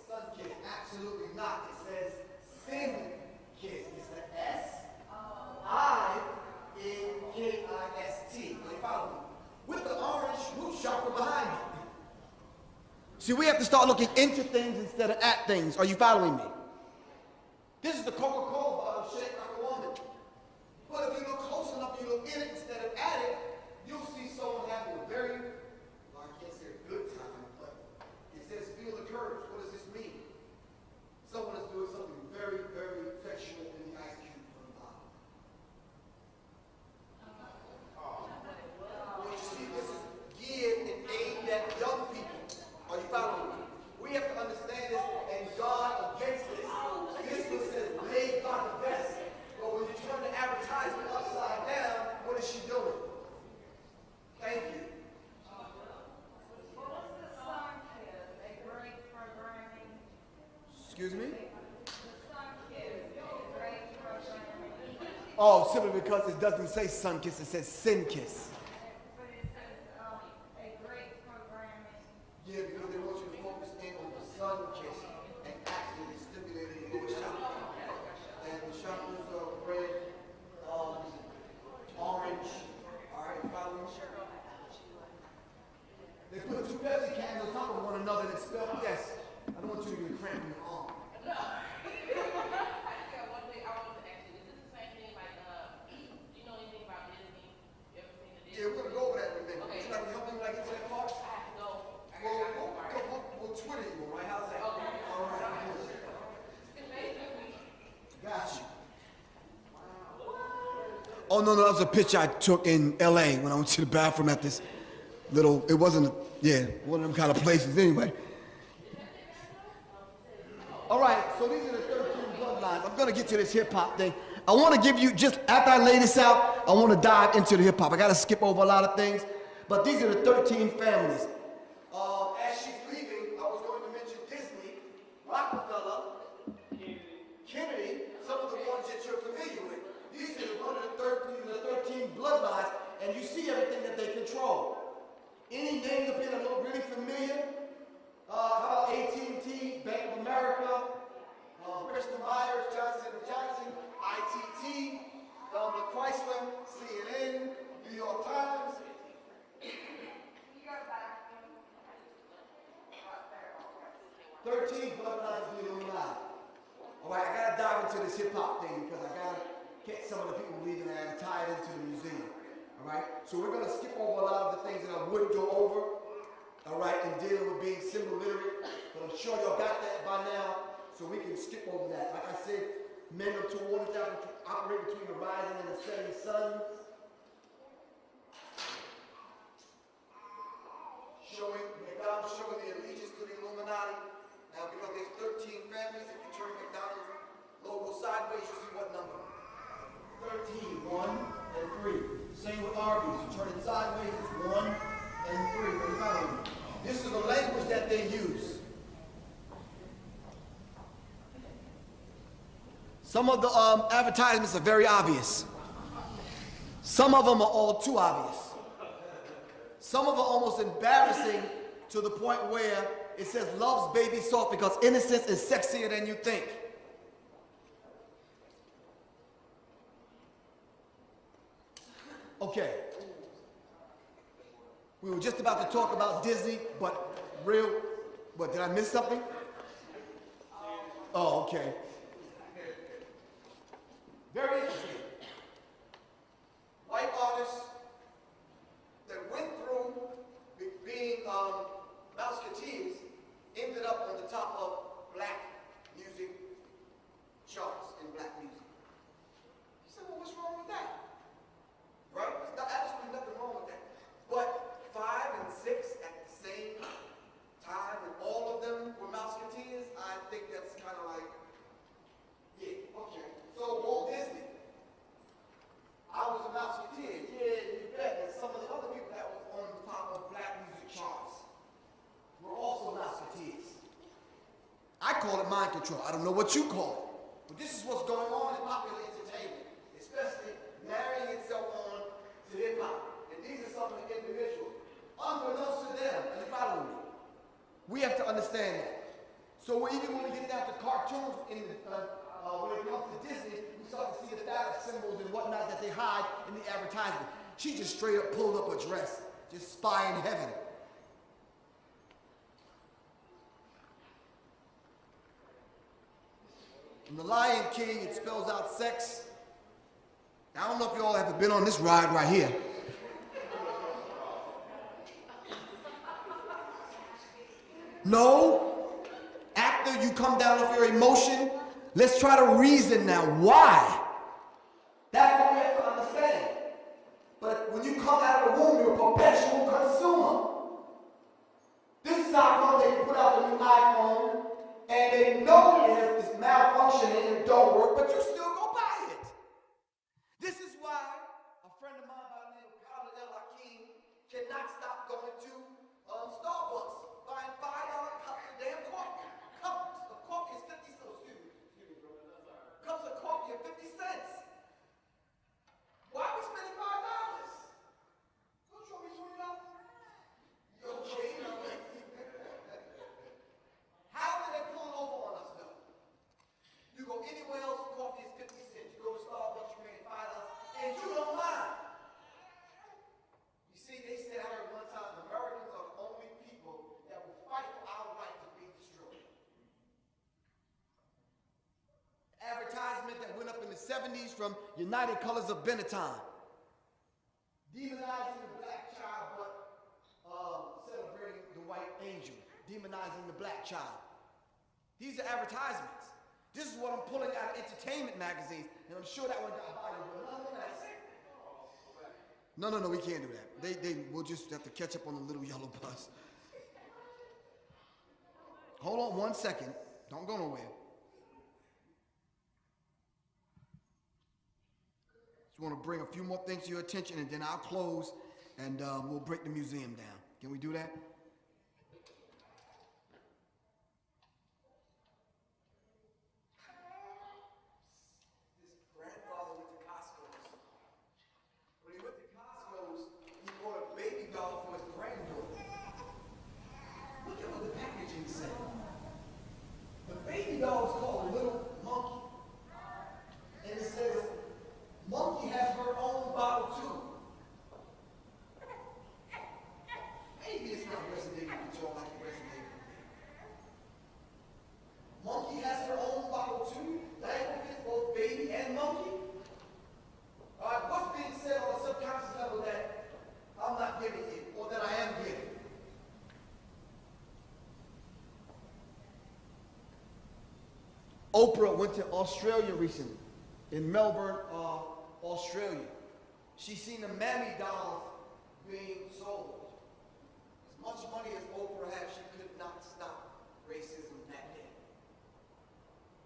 Sun kiss. Absolutely not. It says sin kiss. It's the S-I-N-K-I-S-T. Are you following me? With the orange root chakra behind you. See, we have to start looking into things instead of at things. Are you following me? This is the Coca-Cola bottle shaped like a woman. But if you look close enough, you look in it instead of at it, you'll see someone having a very, well, I can't say a good time, but it says feel the courage. What does this mean? Someone is doing something very, very sexual in the ice cube from the bottom. But you see, this is geared and aimed at young people. Are you following me? We have to understand this and guard against this. This one says, made by the best. But when you turn the advertisement upside down, what is she doing? Thank you. What's the Sun Kiss? A great programming. Excuse me? The Sun Kiss, a great programming. Oh, simply because it doesn't say sun kiss, it says sin kiss. But it says a great programming. Yeah, because they want you to focus in on the sun kiss and actually stimulating the chakra. And the chakras are red, orange. Alright, follow me? They put 2 Pepsi cans on top of one another and it's spelled yes. I don't want you to get cramped in your arm. I got one thing I wanted to ask you. Is this the same thing like, do you know anything about Disney? You ever seen the Disney? Yeah, we're gonna go over that in a minute. Okay. Would you like to help me when I get to that part? I have to go. I Well, gotta go. we'll Twitter you, all right? How's that? Okay. All right. Got you. Oh, no, that was a picture I took in L.A. when I went to the bathroom at this little, it wasn't, one of them kind of places anyway. All right, so these are the 13 bloodlines. I'm going to get to this hip-hop thing. I want to give you, just after I lay this out, I want to dive into the hip-hop. I got to skip over a lot of things, but these are the 13 families. As she's leaving, I was going to mention Disney, Rockefeller, Kennedy, some of the ones that you're familiar with. These are one of the 13 bloodlines, and you see everything that they control. Any names up here that look really familiar? How about AT&T, Bank of America, Bristol Myers, Johnson & Johnson, ITT, Chrysler, CNN, New York Times. 13 bloodlines being alive. All right, I gotta dive into this hip hop thing because I gotta catch some of the people leaving and tie it into the museum. All right? So we're going to skip over a lot of the things that I would go over, all right, in dealing with being symbol literate. But I'm sure y'all got that by now, so we can skip over that. Like I said, men of two waters operate between the rising and the setting sun. McDonald's showing the allegiance to the Illuminati. Now, because there's 13 families, if you turn McDonald's logo sideways, you see what number? 13, 1 and 3. Same with Arby's. You turn it sideways, it's 1 and 3. What do you found? This is the language that they use. Some of the advertisements are very obvious. Some of them are all too obvious. Some of them are almost embarrassing to the point where it says loves baby salt because innocence is sexier than you think. Okay. We were just about to talk about Disney, but what, did I miss something? Oh, okay. Very interesting. White artists that went through being Mouseketeers ended up on the top of black music charts in black music. You said, well, what's wrong with that? Right? There's absolutely nothing wrong with that. But 5 and 6 at the same time, and all of them were Mouseketeers, I think that's kind of like, yeah, okay. So Walt Disney, I was a Mouseketeer. Yeah, you bet. And some of the other people that was on the top of black music charts were also Mouseketeers. I call it mind control. I don't know what you call it. But this is what's going on in popular entertainment, especially marrying itself on to hip-hop. And these are some of the individuals, unbeknownst to them, and you follow me. We have to understand that. So even when we get down to cartoons, when it comes to Disney, we start to see the phallic symbols and whatnot that they hide in the advertisement. She just straight up pulled up a dress, just spying heaven. In The Lion King, it spells out sex. I don't know if you all have been on this ride right here. No. After you come down off your emotion, let's try to reason now. Why? That's what we have to understand. But when you come out of the womb, you're a perpetual consumer. This is how come they put out the new iPhone, and they know it's malfunctioning and it don't work, but you still go buy it. This is why a friend of mine by the name of Carla El Hakim cannot stop going to Starbucks, buying $5 cups of damn coffee. Cups of coffee is 50 cents. Excuse me, brother. That's all right. Cups of coffee are 50 cents. Why are we spending $5? Don't you want me $20? You okay? How did they pull it over on us, though? You go anywhere else, coffee is 50 cents. You go to Starbucks, you're paying $5, and you don't mind. You see, they said, I heard one time, Americans are the only people that will fight for our right to be destroyed. Advertisement that went up in the 70s from United Colors of Benetton. Demonizing the black child, but celebrating the white angel. Demonizing the black child. These are advertisements. This is what I'm pulling out of entertainment magazines, and I'm sure that one got viral, but nonetheless. No, we can't do that. We'll just have to catch up on the little yellow bus. Hold on 1 second. Don't go nowhere. Just want to bring a few more things to your attention, and then I'll close, and we'll break the museum down. Can we do that? Maybe it's not Oprah went to Australia recently, in Melbourne, Australia. She seen the Mammy dolls being sold. As much money as Oprah had, she could not stop racism that day.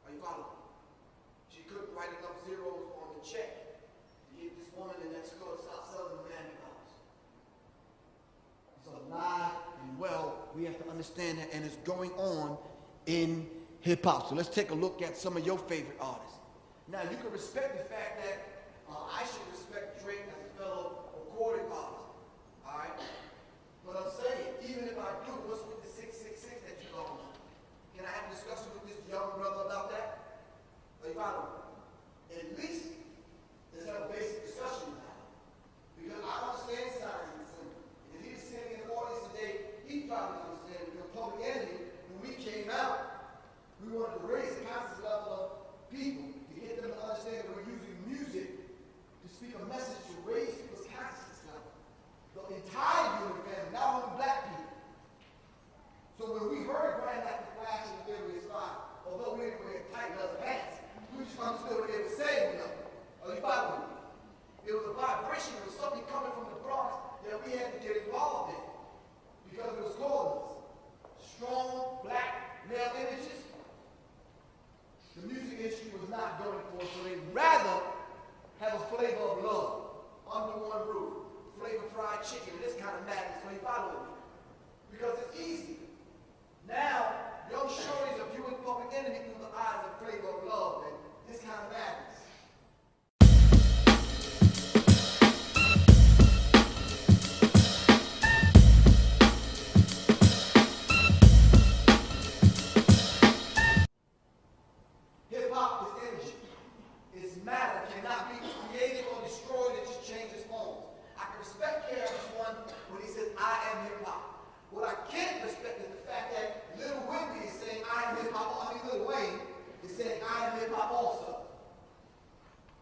Are you following? She couldn't write enough zeros on the check to get this woman in that store to stop selling the Mammy dolls. It's a lie, and well, we have to understand that, and it's going on in hip-hop. So let's take a look at some of your favorite artists. Now, you can respect the fact that I should respect Drake as a fellow recording artist, all right? But I'm saying, even if I do, what's with the 666 that you don't know? Can I have a discussion with this young brother about that? Are you following? At least, let's have a basic discussion about it. Because I understand science, and if he was sitting in the audience today, he'd probably understand, because Public Enemy, when we came out, we wanted to raise the conscious level of people, to get them to understand that we're using music to speak a message to raise people's consciousness level. The entire human family, not only black people. So when we heard Grand Like the Flash in the Furious 5, although we didn't wear tight leather pants, we just understood what they were saying, you know. Are you following me? It was a vibration, it was something coming from the Bronx that we had to get involved in. Because it was calling us. Strong black male images. The music industry was not going for it, so they'd rather have a flavor of love under one roof, flavor fried chicken, and this kind of madness. So you follow me? Because it's easy. Now, young shorties are viewing Public Enemy through the eyes of flavor of love and this kind of madness.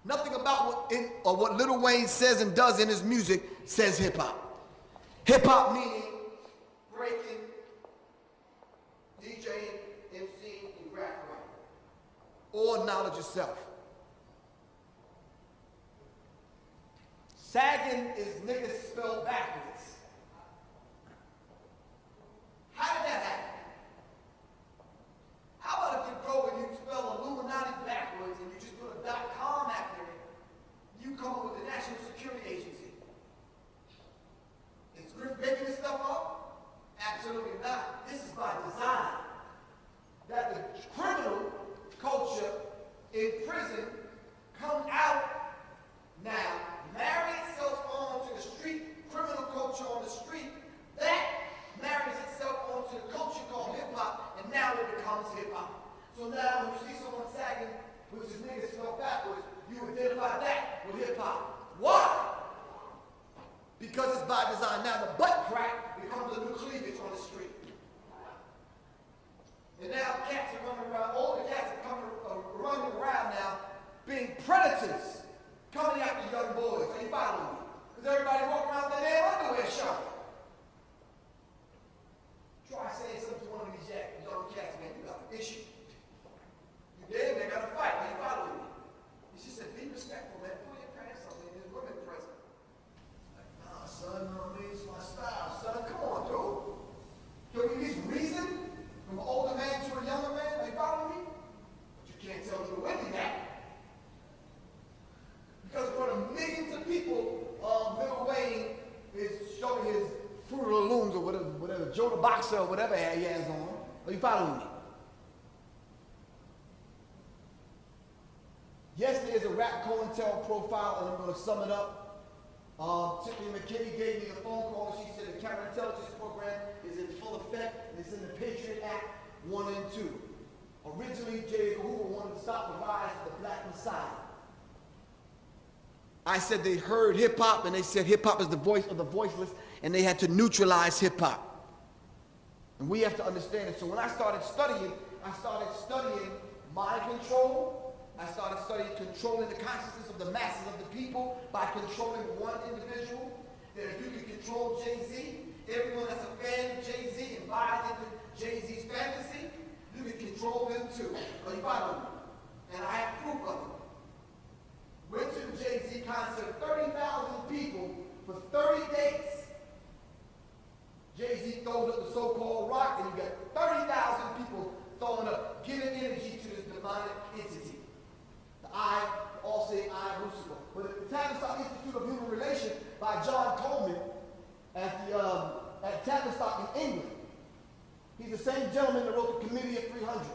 Nothing about what Lil Wayne says and does in his music says hip-hop. Hip-hop meaning breaking, DJing, MCing, and rap writing. Or knowledge yourself. Sagging is niggas spelled backwards. How did that happen? How about if you go and you spell Illuminati backwards and you just put a .com after it, you come up with the National Security Agency? Is Griff making this stuff up? Absolutely not. This is by design. That the criminal culture in prison comes out now, marry itself onto the street, criminal culture on the street, that marries itself onto the culture called hip-hop, and now it becomes hip-hop. So now when you see someone sagging, which is niggas spelled backwards, you identify that with hip-hop. Why? Because it's by design. Now the butt crack becomes a new cleavage on the street. And now cats are running around, older cats are running around now, being predators, coming after young boys. Are you following me? Because everybody walking around with their damn underwear showing. Try saying something to one of these young cats, man, you got an issue. You damn near got to fight. Are you following me? He just said, be respectful, man. Pull your pants up, man. There's women present. Like, nah, son, it's my style. Son, come on, dude. Can we at least reason from an older man to a younger man? Are you following me? But you can't tell Lil Wendy that. Because in front of millions of people, Lil Wayne is showing his Fruit of the Looms or whatever, Joe the Boxer or whatever he has on. Are you following me? Yes, there is a rap COINTEL profile, and I'm going to sum it up. Tiffany McKinney gave me a phone call, and she said the counterintelligence program is in full effect, and it's in the Patriot Act 1 and 2. Originally, J. Edgar Hoover wanted to stop the rise of the Black Messiah. I said they heard hip-hop, and they said hip-hop is the voice of the voiceless, and they had to neutralize hip-hop. And we have to understand it. So when I started studying mind control. I started studying controlling the consciousness of the masses of the people by controlling one individual. That if you can control Jay-Z, everyone that's a fan of Jay-Z and buys into Jay-Z's fantasy, you can control them too. Are you following me? and I have proof of it. Went to the Jay-Z concert, 30,000 people for 30 days. Jay-Z throws up the so-called rock, and you got 30,000 people throwing up, giving energy to this demonic entity. The I, all say I, Lucifer. But the Tavistock Institute of Human Relations by John Coleman at Tavistock in England. He's the same gentleman that wrote the Committee of 300.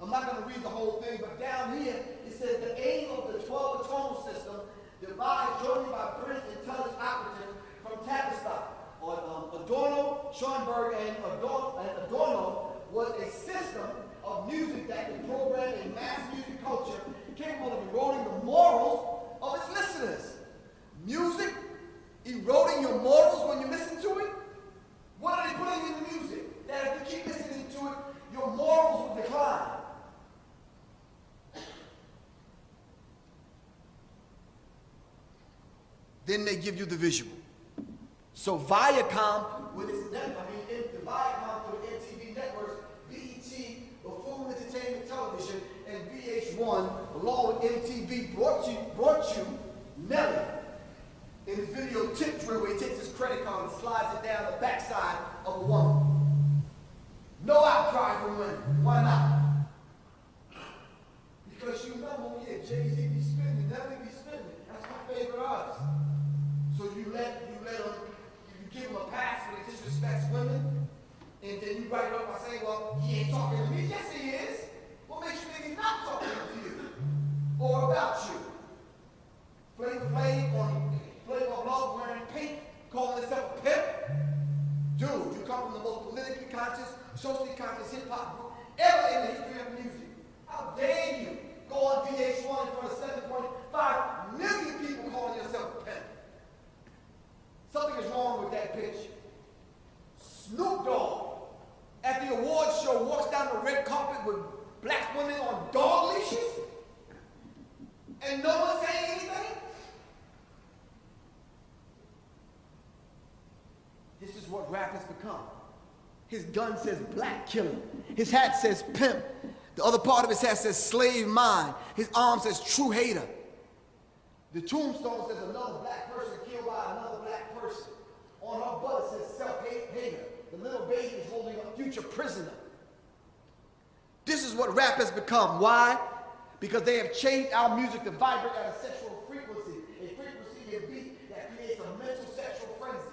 I'm not going to read the whole thing, but down here it says the aim of the 12 tonal system devised jointly by British intelligence operatives from Tavistock. Adorno, Schoenberg, and Adorno was a system of music that could program a mass music culture capable of eroding the morals of its listeners. Music eroding your morals when you listen to it? What are they putting in the music? That if you keep listening to it, your morals will decline. Then they give you the visual. So Viacom, with its Viacom through MTV networks, BET, Buffoon Entertainment Television, and VH1, along with MTV, brought you Nelly in his video Tip Drill, where he takes his credit card and slides it down the backside of a woman. No outcry from women. Why not? Because you know, yeah, Jay-Z be spending, Nelly be spending. That's my favorite artist. So you let him, you give him a pass when he disrespects women, and then you write it up by saying, well, he ain't talking to me. Yes, he is. What makes you think he's not talking to you? Or about you? Flavor Flav on Flavor of Love wearing pink, calling himself a pimp? Dude, you come from the most politically conscious, socially conscious hip-hop group ever in the history of music. How dare you go on VH1 in front of 7.5 million people calling yourself a pimp? Something is wrong with that pitch. Snoop Dogg, at the awards show, walks down the red carpet with black women on dog leashes, and no one saying anything? This is what rap has become. His gun says black killer. His hat says pimp. The other part of his hat says slave mind. His arm says true hater. The tombstone says another black person killed by another black person. On her butt it says self-hater. The little baby is holding a future prisoner. This is what rap has become. Why? Because they have changed our music to vibrate at a sexual frequency. A frequency and beat that creates a mental sexual frenzy.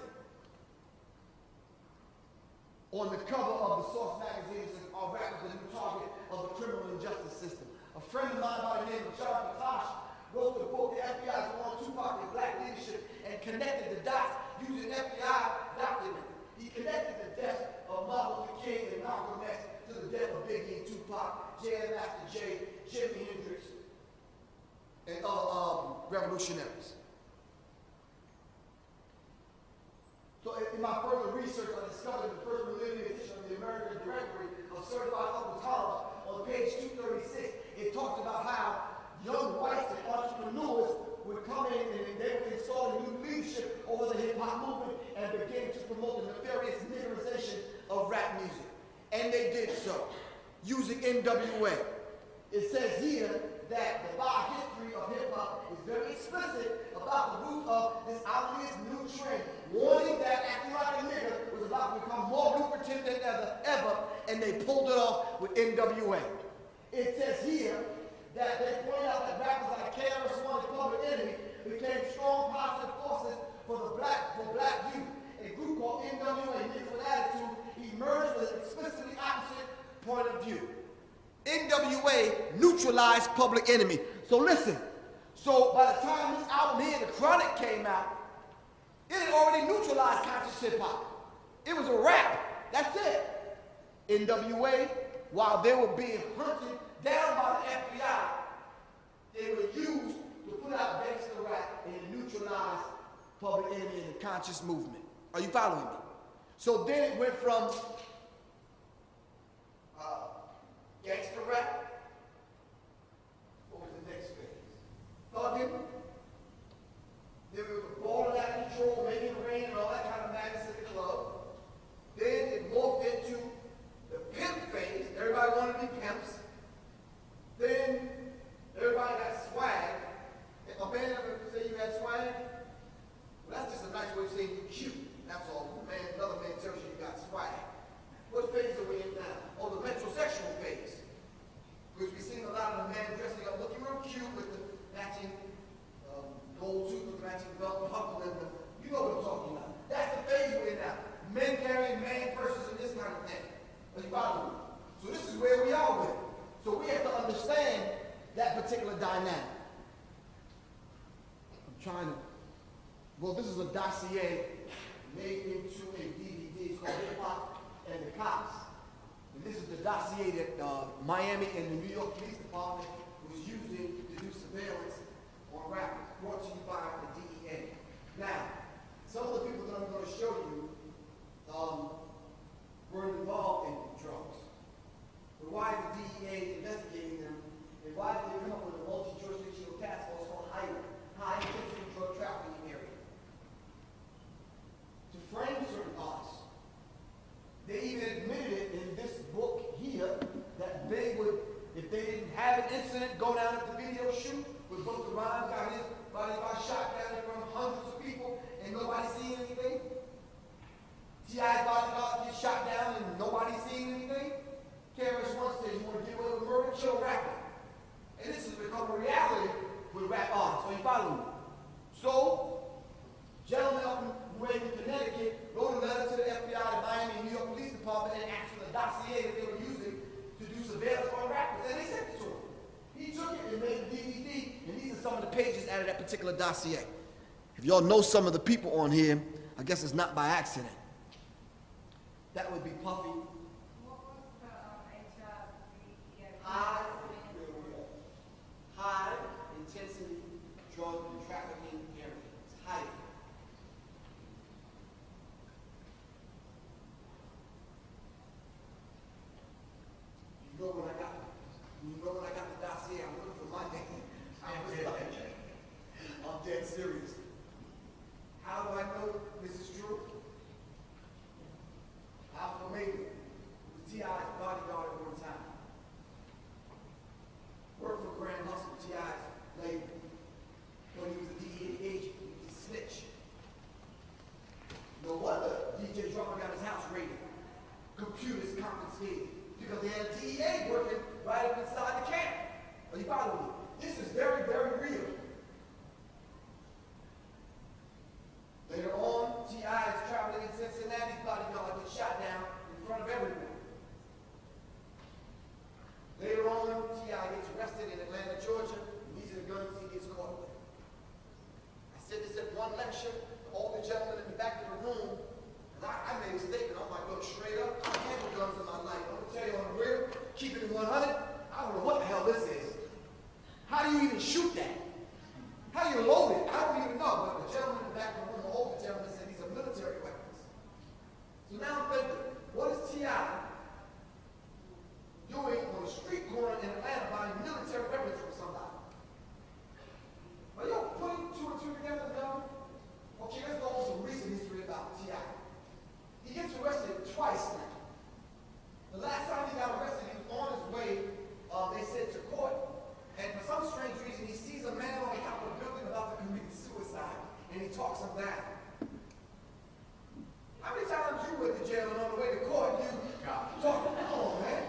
On the cover of the Source magazine says, our rap is the new target of the criminal injustice system. A friend of mine by the name of John Matash wrote the book, The FBI's War on Tupac and Black Leadership, and connected the dots using FBI documents. He connected the death of Martin Luther King and Malcolm X to the death of Biggie and Tupac, J.M. Master J, Jimi Hendrix, and other revolutionaries. So in my further research, I discovered the first millennium edition of the American Directory of Certified Upper College on page 236. It talks about how young whites and entrepreneurs would come in and they would install new leadership over the hip-hop movement and begin to promote the nefarious niggerization of rap music. And they did so, using NWA. It says here that the biohistory of hip-hop is very explicit about the root of this obvious new trend, warning that acting like a nigger was about to become more lucrative than ever, and they pulled it off with NWA. It says here that they point out that rappers like KRS-One and Public Enemy became strong positive forces for black youth. A group called NWA, Niggas with Attitude, emerged with an explicitly opposite point of view. NWA neutralized Public Enemy. So listen, so by the time this album here, The Chronic, came out, it had already neutralized conscious hip-hop. It was a rap. That's it. NWA, while they were being hunted down by the FBI, they were used to put out gangster rap and neutralize Public Enemy and the conscious movement. Are you following me? So then it went from gangster rap. What was the next phase? Thugging. Then we were balling out of control, making it rain and all that kind of madness in the club. Then it morphed into the pimp phase. Everybody wanted to be pimps. particular dynamic. I'm trying to, well, this is a dossier made into a DVD. It's called Hip Hop and the Cops. And this is the dossier that Miami and the New York Police Department was using to do surveillance on rappers, brought to you by the DEA. Now, some of the people that I'm going to show you were involved in drugs. But why is the DEA investigating them? And why did they come up with a multi-jurisdictional task force called high-intensity drug trafficking area? To frame certain artists. They even admitted it in this book here that they would, if they didn't have an incident, go down at the video shoot with Busta Rhymes got his body shot down in front of hundreds of people and nobody seeing anything. T.I.'s bodyguard gets shot down and nobody seeing anything. KRS One says you want to get away with murder, kill a rapper. And this has become a reality with rap artists. So you follow me? So, gentlemen up in New Haven, Connecticut, wrote a letter to the FBI, the Miami and New York Police Department, and asked for the dossier that they were using to do surveillance on rappers, and they sent it to him. He took it and made a DVD, and these are some of the pages out of that particular dossier. If y'all know some of the people on here, I guess it's not by accident. That would be Puffy. What was the High intensity drug and trafficking area. It's high. You know when I got the dossier, I'm looking for my name. I'm dead serious. How do I know this is true? Alpha Omega was T.I.'s bodyguard at one time. Worked for Grand Hustle, T.I.'s label. When he was a DEA agent, he was a snitch. No wonder DJ Drummer got his house raided. Computers confiscated. Because they had a DEA working right up inside the camp. Are you following me? This is very, very real. Later on, T.I. is traveling in Cincinnati's bodyguard gets shot down in front of everyone. Later on, T.I. gets arrested in Atlanta, Georgia, and these are the guns he gets caught with. I said this at one lecture to all the gentlemen in the back of the room, and I made a statement. I'm like, look, straight up, I handle guns in my life. I'm gonna tell you on the real, keep it 100. I don't know what the hell this is. How do you even shoot that? How do you load it? I don't even know. But the gentleman in the back of the room, the older gentleman, said these are military weapons. So now I'm thinking, what is T.I. doing on a street corner in Atlanta buying military weapons from somebody? Are y'all putting two and two together, gentlemen? Okay, let's go over some recent history about T.I. He gets arrested twice now. The last time he got arrested, he was on his way, they said, to court. And for some strange reason, he sees a man on the top of a building about to commit suicide, and he talks him down. How many times you went to jail and on the way to court, you talk? Come on, man.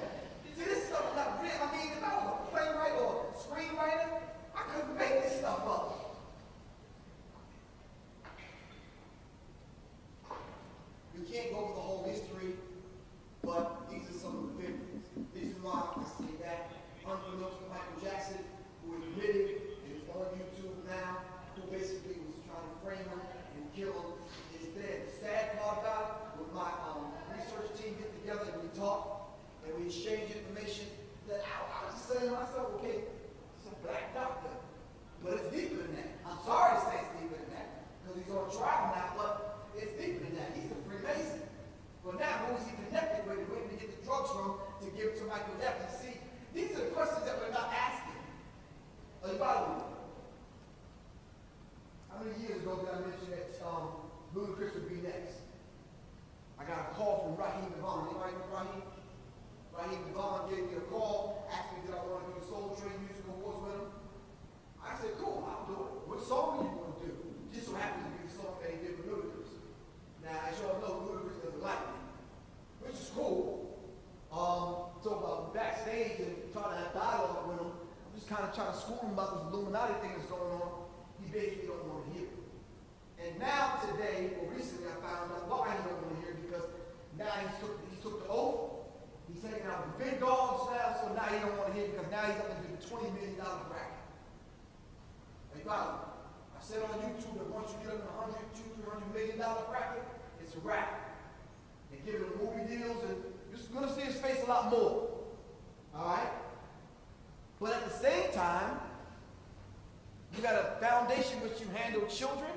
See, this stuff is not real. I mean, if I was a playwright or a screenwriter, I couldn't make this stuff up. We can't go over the whole history, but these are some of the victims. This is why I say that. Unbeknownst to Michael Jackson, who admitted, and it's on YouTube now, who basically was trying to frame him and kill him, is dead. The sad part about it, when my research team get together and we talk, and we exchange information, that I was just saying to myself, okay, it's a black doctor, but it's deeper than that. I'm sorry to say it's deeper than that, because he's on trial now, but it's deeper than that. He's a Freemason. But now, who is he connected with? Where did he get the drugs from to give to Michael Jackson? See, these are the questions that we're not asking. Are you following me? How many years ago did I mention that Ludacris would be next? I got a call from Raheem Devon. Anybody know Raheem? Raheem Devon gave me a call, asked me did I want to do the Soul Train musical awards with him. I said, cool, I'll do it. What song are you going to do? Just so happens to be the song that he did with Ludacris. Now, as y'all know, Ludacris doesn't like me, which is cool. So backstage and trying to have dialogue with him, I'm just kind of trying to school him about this Illuminati thing that's going on. He basically don't want to hear it. And now today, or recently, I found out why he don't want to hear it, because now he took the oath. He's hanging out with big dogs now, so now he don't want to hear because now he's up into the $20 million bracket. Hey, Bob, I said on YouTube that once you get up in the $100, $200, $300 million bracket, it's a wrap. They're giving him movie deals, and you're going to see his face a lot more. All right? But at the same time, you got a foundation which you handle children.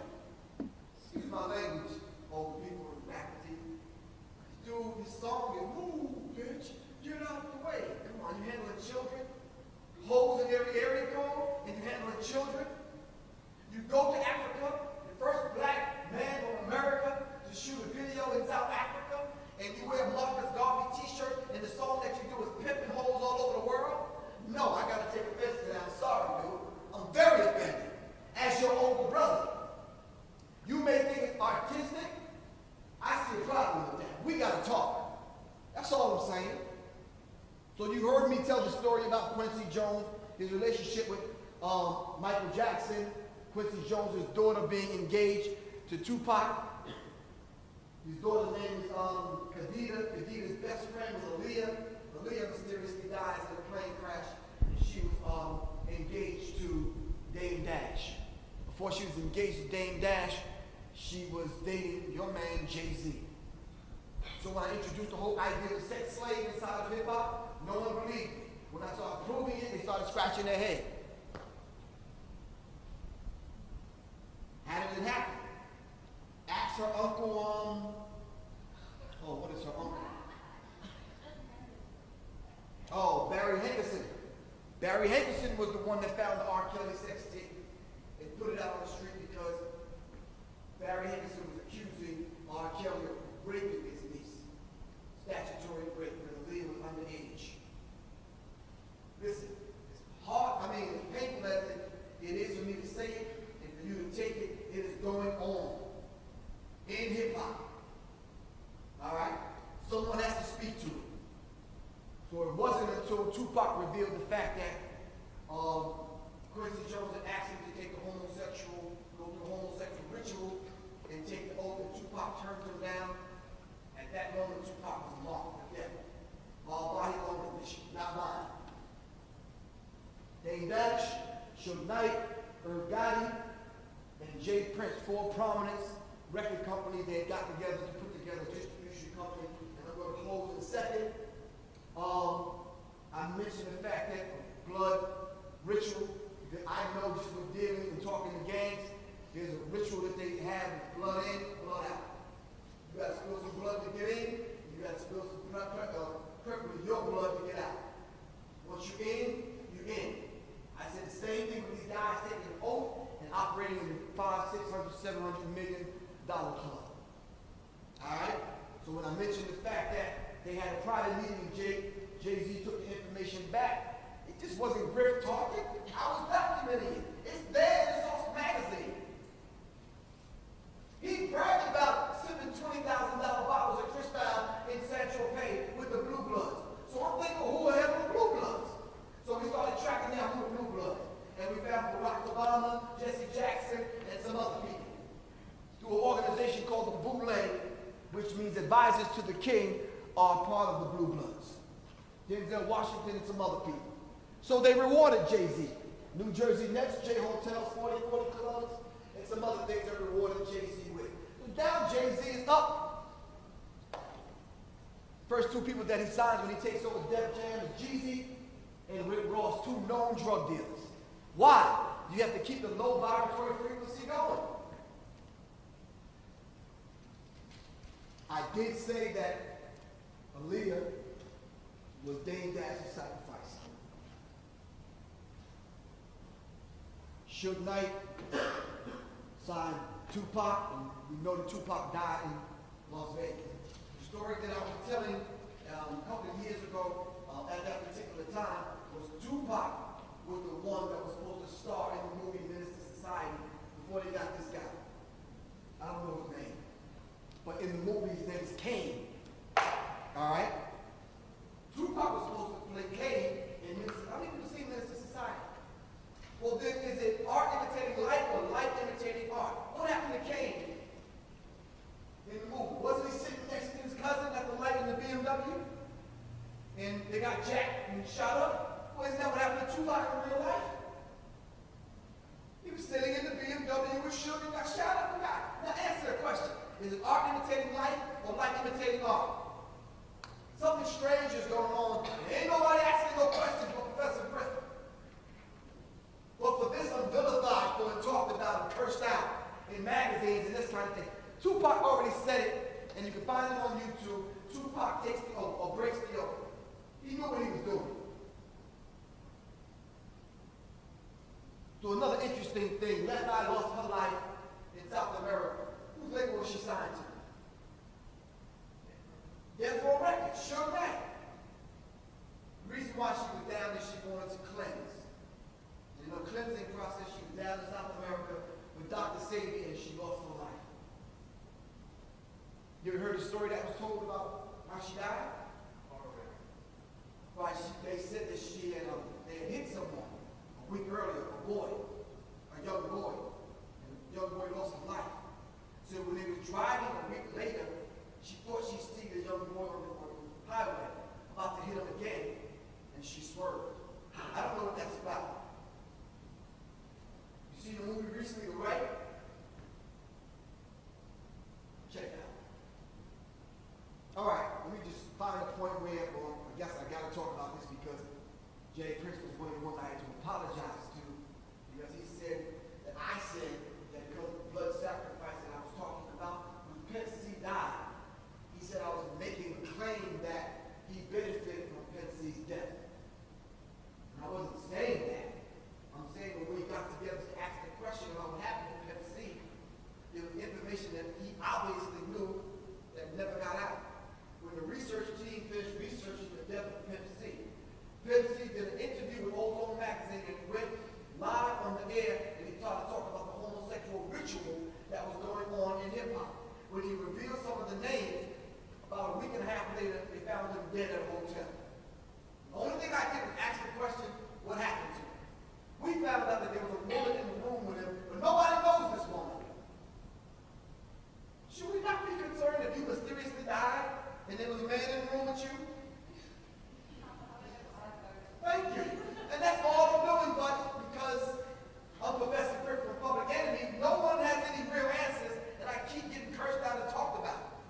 Excuse my language, older people in faculty. Dude, his song is, move, bitch, get out the way. Come on, you handling children? Holes in every area code, and you handling children? You go to Africa, the first black man from America to shoot a video in South Africa, and you wear a Marcus Garvey t-shirt, and the song that you do is pimping holes all over the world? No, I gotta take offense to that. I'm sorry, dude. I'm very offended. As your older brother. You may think it's artistic. I see a problem with that. We gotta talk. That's all I'm saying. So you heard me tell the story about Quincy Jones, his relationship with Michael Jackson, Quincy Jones' daughter being engaged to Tupac. His daughter's name is Khadija. Khadija's best friend was Aaliyah. Aaliyah mysteriously dies in a plane crash. And she was engaged to Dame Dash. Before she was engaged to Dame Dash, she was dating your man Jay-Z. So when I introduced the whole idea of sex slave inside of hip-hop, no one believed me. When I started proving it, they started scratching their head. How did it happen? Ask her uncle, what is her uncle? Oh, Barry Hankerson. Barry Hankerson was the one that found the R. Kelly sex tape and put it out on the street because Barry Hankerson was accusing R. Kelly of raping his niece. Statutory rape when Aaliyah was underage. Listen, it's hard, as painful as it is for me to say it, and for you to take it, it is going on in hip-hop. All right? Someone has to speak to it. So it wasn't until Tupac revealed the fact that Quincy Jones had asked him to take go to the homosexual ritual, and take the oath, and Tupac turned him down. At that moment, Tupac was marked for death. All by his own admission, not mine. Dame Dash, Suge Knight, Irv Gotti, and Jay Prince, 4 prominence record companies they had got together to put together a distribution company, and I'm going to close in a second. I mentioned the fact that blood ritual, that I know just with dealing and talking to gangs, there's a ritual that they have with blood in, blood out. You got to spill some blood to get in, you got to spill some purple with your blood to get out. Once you're in, you're in. I said the same thing with these guys taking an oath and operating in the $500, $600, $700 million club. All right? So when I mentioned the fact that they had a private meeting with Jay-Z took the information back, it just wasn't Griff talking. I was documenting it. It's there in the Source magazine. He bragged about sipping $20,000 bottles of Cristal in San Tropez with the Blue Bloods. So I'm thinking, who the hell are the Blue Bloods? So we started tracking down who the Blue Bloods. And we found Barack Obama, Jesse Jackson, and some other people. Through an organization called the Boule, which means advisors to the king, are part of the Blue Bloods. Denzel Washington and some other people. So they rewarded Jay-Z. New Jersey Nets, J Hotels, 40/40 clubs, and some other things they rewarded Jay-Z with. So now Jay-Z is up. First 2 people that he signs when he takes over Def Jam is Jeezy and Rick Ross, 2 known drug dealers. Why? You have to keep the low vibratory frequency going. I did say that Aaliyah was Dame Dash's sacrifice. Suge Knight signed Tupac, and we know that Tupac died in Las Vegas. The story that I was telling a couple of years ago at that particular time was Tupac was the one that was supposed to star in the movie Minister Society before they got this guy. I don't know his name. But in the movie, his name is Kane. All right? Tupac was supposed to play Kane in Minister. How many people see Minister Society? Well, then is it art imitating life or life imitating art? What happened to Kane in the movie? Wasn't he sitting next to his cousin at the light in the BMW? Something strange is going on. Ain't nobody asking no questions but Professor Griff. But for this unvilified, for it talked about and cursed out in magazines and this kind of thing, Tupac already said it, and you can find it on YouTube. Tupac takes the oath or breaks the oath. He knew what he was doing. So another interesting thing, Levi lost her life in South America. Whose label was she signed to? Death Row Records, sure that. The reason why she was down is she wanted to cleanse. In her cleansing process, she was down in South America with Dr. Sadie and she lost her life. You ever heard the story that was told about how she died? Right, they said that they had hit someone a week earlier, a young boy. And the young boy lost his life. So when they was driving a week later, she thought she see the young boy on the highway about to hit him again, and she swerved. I don't know what that's about. You see the movie recently, The Right? Check it out. All right, let me just find a point where, well, I guess I got to talk about this because Jay Prince was one of the ones I had to apologize to because he said that I said that because of the blood sacrifice that I was talking about, when Pimp C died, he said I was making a claim that he benefited from Pimp C's death. And I wasn't saying that. I'm saying when we got together to ask the question about what happened to Pimp C, there was information that he obviously knew that never got out. When the research team finished researching the death of Pimp C did an interview with Ozone Magazine and went live on the air and he started talking about the homosexual ritual that was going on in hip-hop. When he revealed some of the names, about a week and a half later, they found him dead at a hotel. The only thing I did was ask the question, what happened to him? We found out that there was a woman in the room with him, but nobody knows this woman. Should we not be concerned if you mysteriously died and there was a man in the room with you? Thank you. And that's all I'm doing, but because I'm Professor Griff from Public Enemy, no one has any real answers that I keep getting cursed out and talked about.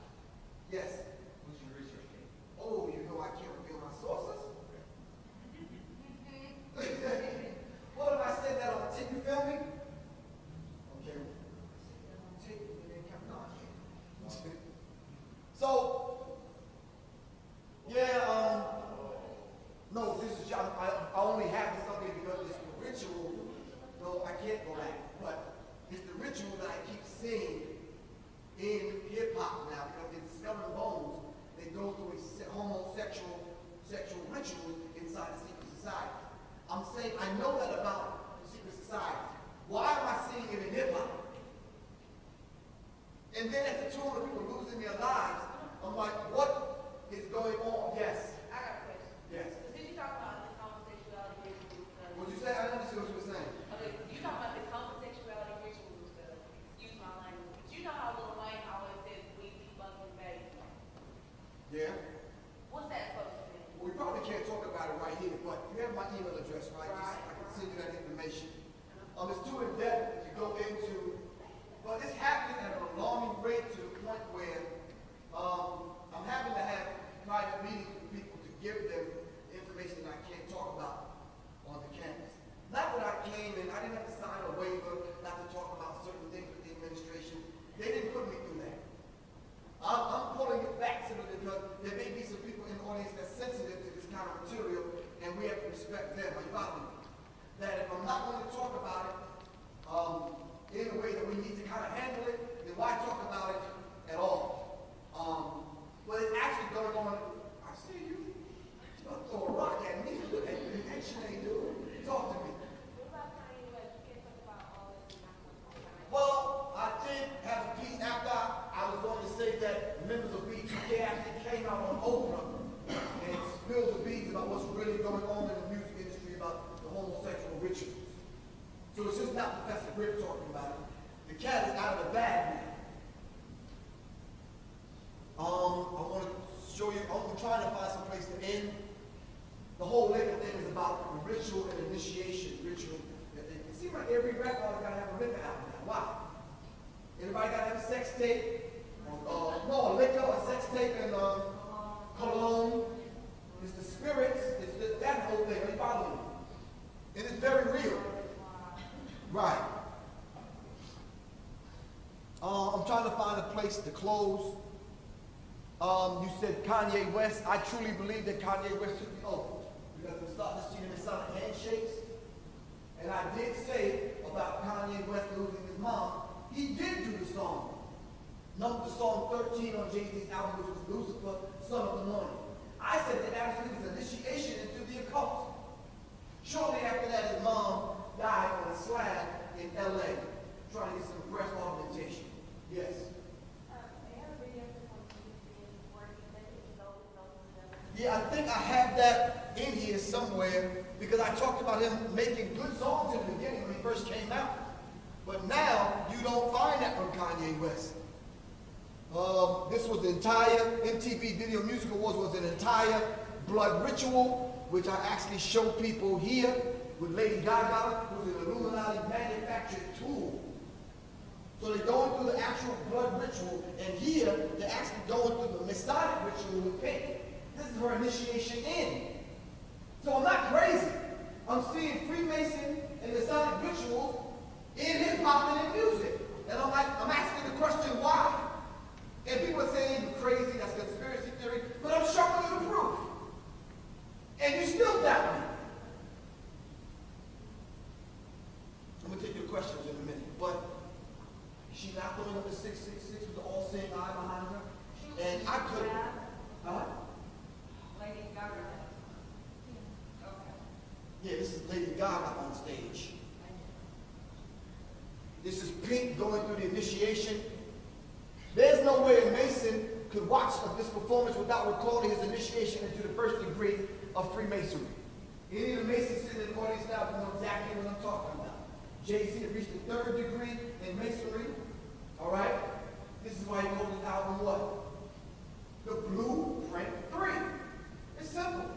Yes? What's your research name? Oh, you know I can't reveal my sources? What if I said that on tape? You feel me? Okay. Tape, and then kept on. So, yeah, no, this is, I only have this up here because it's the ritual, though I can't go back, but it's the ritual that I keep seeing in hip-hop now, because in Skull and Bones, they go through homosexual sexual rituals inside the secret society. I'm saying, I know that about the secret society. Why am I seeing it in hip-hop? And then at the tune of people losing their lives, I'm like, what is going on? Yes. I got a question. Yes. Did you talk about this homosexuality ritual stuff? What'd you say? I didn't understand what you were saying. Okay, you talk about this homosexuality ritual stuff. Excuse my language. But you know how Lil Wayne always says we be fucking baby. Yeah. What's that supposed to mean? Well, we probably can't talk about it right here, but you have my email address, right? Right. I can send you that information. It's too in-depth to go into, but it's happening at an alarming rate to the point where I'm having to have private meetings with people to give them information that I can't talk about on the campus. Not that I came and I didn't have to sign a waiver not to talk about certain things with the administration. They didn't put me through that. I'm pulling it back simply because there may be some people in the audience that's sensitive to this kind of material, and we have to respect them. Are you following me? That if I'm not going to talk about it in a way that we need to kind of handle it, then why talk about it at all? But it's actually going on. I see you. You're going to throw a rock at me. Actually, do. Talk to me. What about Kanye West? You can't talk about all this and not talk about it. Well, I did have a piece after I was going to say that members of B2K actually came out on Oprah and spilled the beans about what's really going on in the music industry about the homosexual rituals. So it's just not Professor Griff talking about it. The cat is out of the bag now. I want to show you, I'm trying to find some place to end. The whole liquor thing is about ritual and initiation. Ritual. It seems like every rap artist got to have a liquor album now. Why? Anybody got to have a sex tape? No, a liquor, a sex tape, and cologne. Right. I'm trying to find a place to close. You said Kanye West. I truly believe that Kanye West took the oath. Because we're starting to see them inside handshakes. And I did say about Kanye West losing his mom, he did do the song. Number the song 13 on Jay-Z's album, which was Lucifer, Son of the Morning. I said that actually was initiation into the occult. Shortly after that, his mom died on a slab in LA, trying to get some breast augmentation. Yes. Yeah, I think I have that in here somewhere because I talked about him making good songs in the beginning when he first came out. But now, you don't find that from Kanye West. This was the entire MTV Video Music Awards was an entire blood ritual, which I actually show people here with Lady Gaga, who's an Illuminati manufactured tool. So they're going through the actual blood ritual, and here they're actually going through the Masonic ritual with pink. This is her initiation in. So I'm not crazy. I'm seeing Freemason and Masonic rituals in hip-hop and in music. And I'm asking the question, why? And people are saying you're crazy, that's conspiracy theory, but I'm showing you the proof. And you still doubt me. I'm going to take your questions in a minute, but she's not throwing up the 666 with the all-seeing eye behind her. And I could. Lady Gaga. Okay. Yeah, this is Lady Gaga on stage. This is Pink going through the initiation. There's no way a Mason could watch this performance without recalling his initiation into the first degree of Freemasonry. Any of the Masons sitting in the audience now know exactly what I'm talking about. Jay-Z reached the third degree in Masonry. All right? This is why he called his album what? The Blueprint 3. It's simple.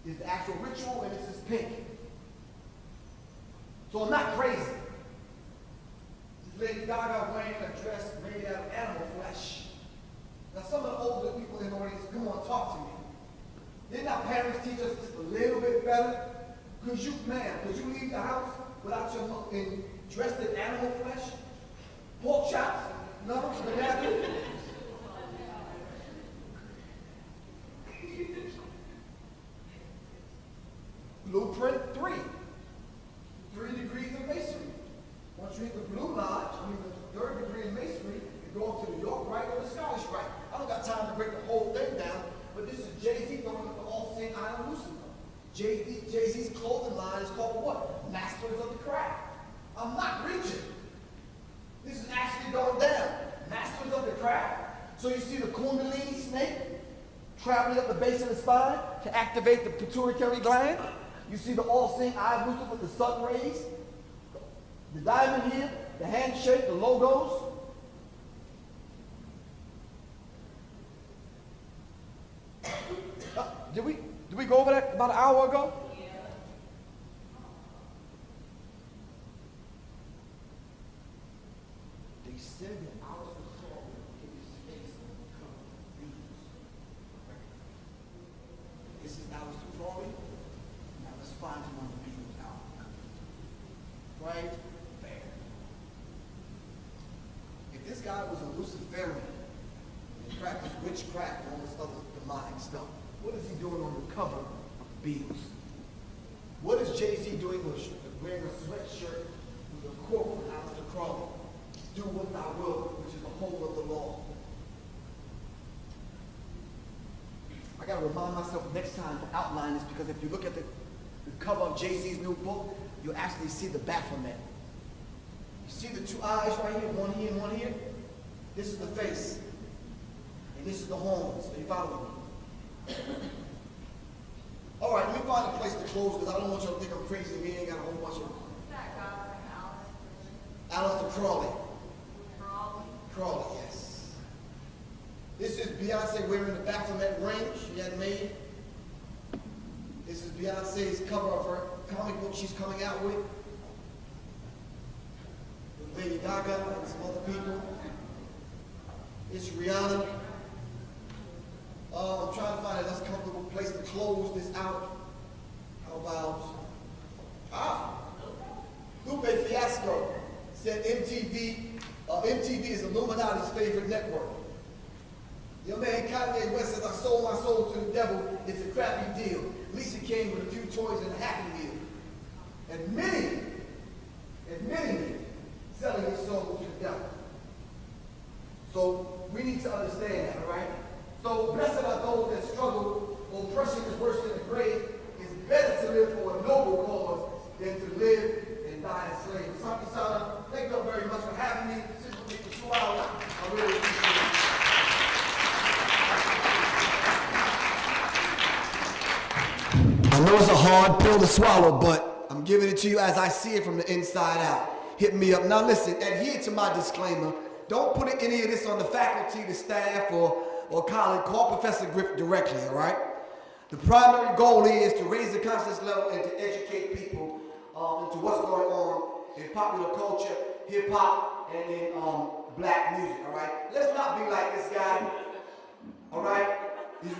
It's the actual ritual, and this is Pink. So I'm not crazy. This Lady Gaga wearing a dress made out of animal flesh. Now some of the older people in the audience, come on, talk to me. Didn't our parents teach us just a little bit better? Could you leave the house without your mom dressed in animal flesh? Pork chops? No? Would that do? Blueprint 3. 3 degrees of masonry. Once you hit the blue lodge, the third degree in masonry, you go up to the York Rite or the Scottish Rite. I don't got time to break the whole thing down, but this is Jay-Z throwing up the all-seeing eye on Lucifer. Jay-Z's clothing line is called what? Masters of the Craft. I'm not reaching. This is actually going down. Masters of the Craft. So you see the Kundalini snake traveling up the base of the spine to activate the pituitary gland. You see the all-seeing eye of Lucifer with the sun rays. The diamond here, the handshake, the logos. Did we go over that about an hour ago? Yeah. They said that I was the call in his face and come thieves. This is Alistair Crowley. Now let's find him on the Beatles album. Right there. If this guy was a Luciferian and practiced witchcraft and all this other demonic stuff, what is he doing on the cover of Beatles? What is Jay-Z doing wearing a sweatshirt with a quote from Alistair Crowley? Do what thou wilt, which is the whole of the law. I gotta remind myself next time to outline this, because if you look at the cover of Jay-Z's new book, you'll actually see the Baphomet. You see the 2 eyes right here, one here and one here? This is the face. And this is the horns. Are you following me? All right, let me find a place to close because I don't want y'all to think I'm crazy. We ain't got a whole bunch of Alistair Crowley. Crowley, yes. This is Beyonce wearing the Baphomet ring she had made. This is Beyonce's cover of her comic book she's coming out with Lady Gaga and some other people. It's Rihanna. I'm trying to find a less comfortable place to close this out. How about MTV. MTV is Illuminati's favorite network. Your man Kanye West says, I sold my soul to the devil. It's a crappy deal. Lisa came with a few toys and a Happy Meal. Admitting selling his soul to the devil. So we need to understand that, all right? So blessed are those that struggle. Oppression is worse than the grave. It's better to live for a noble cause than to live and die as slaves. Something, thank you all very much for having me. This is for 2 hours. I really appreciate it. I know it's a hard pill to swallow, but I'm giving it to you as I see it from the inside out. Hit me up. Now listen, adhere to my disclaimer. Don't put any of this on the faculty, the staff, or college. Call Professor Griff directly, all right? The primary goal is to raise the consciousness level and to educate people into what's going on in popular culture, hip-hop, and in black music, all right? Let's not be like this guy, all right? He's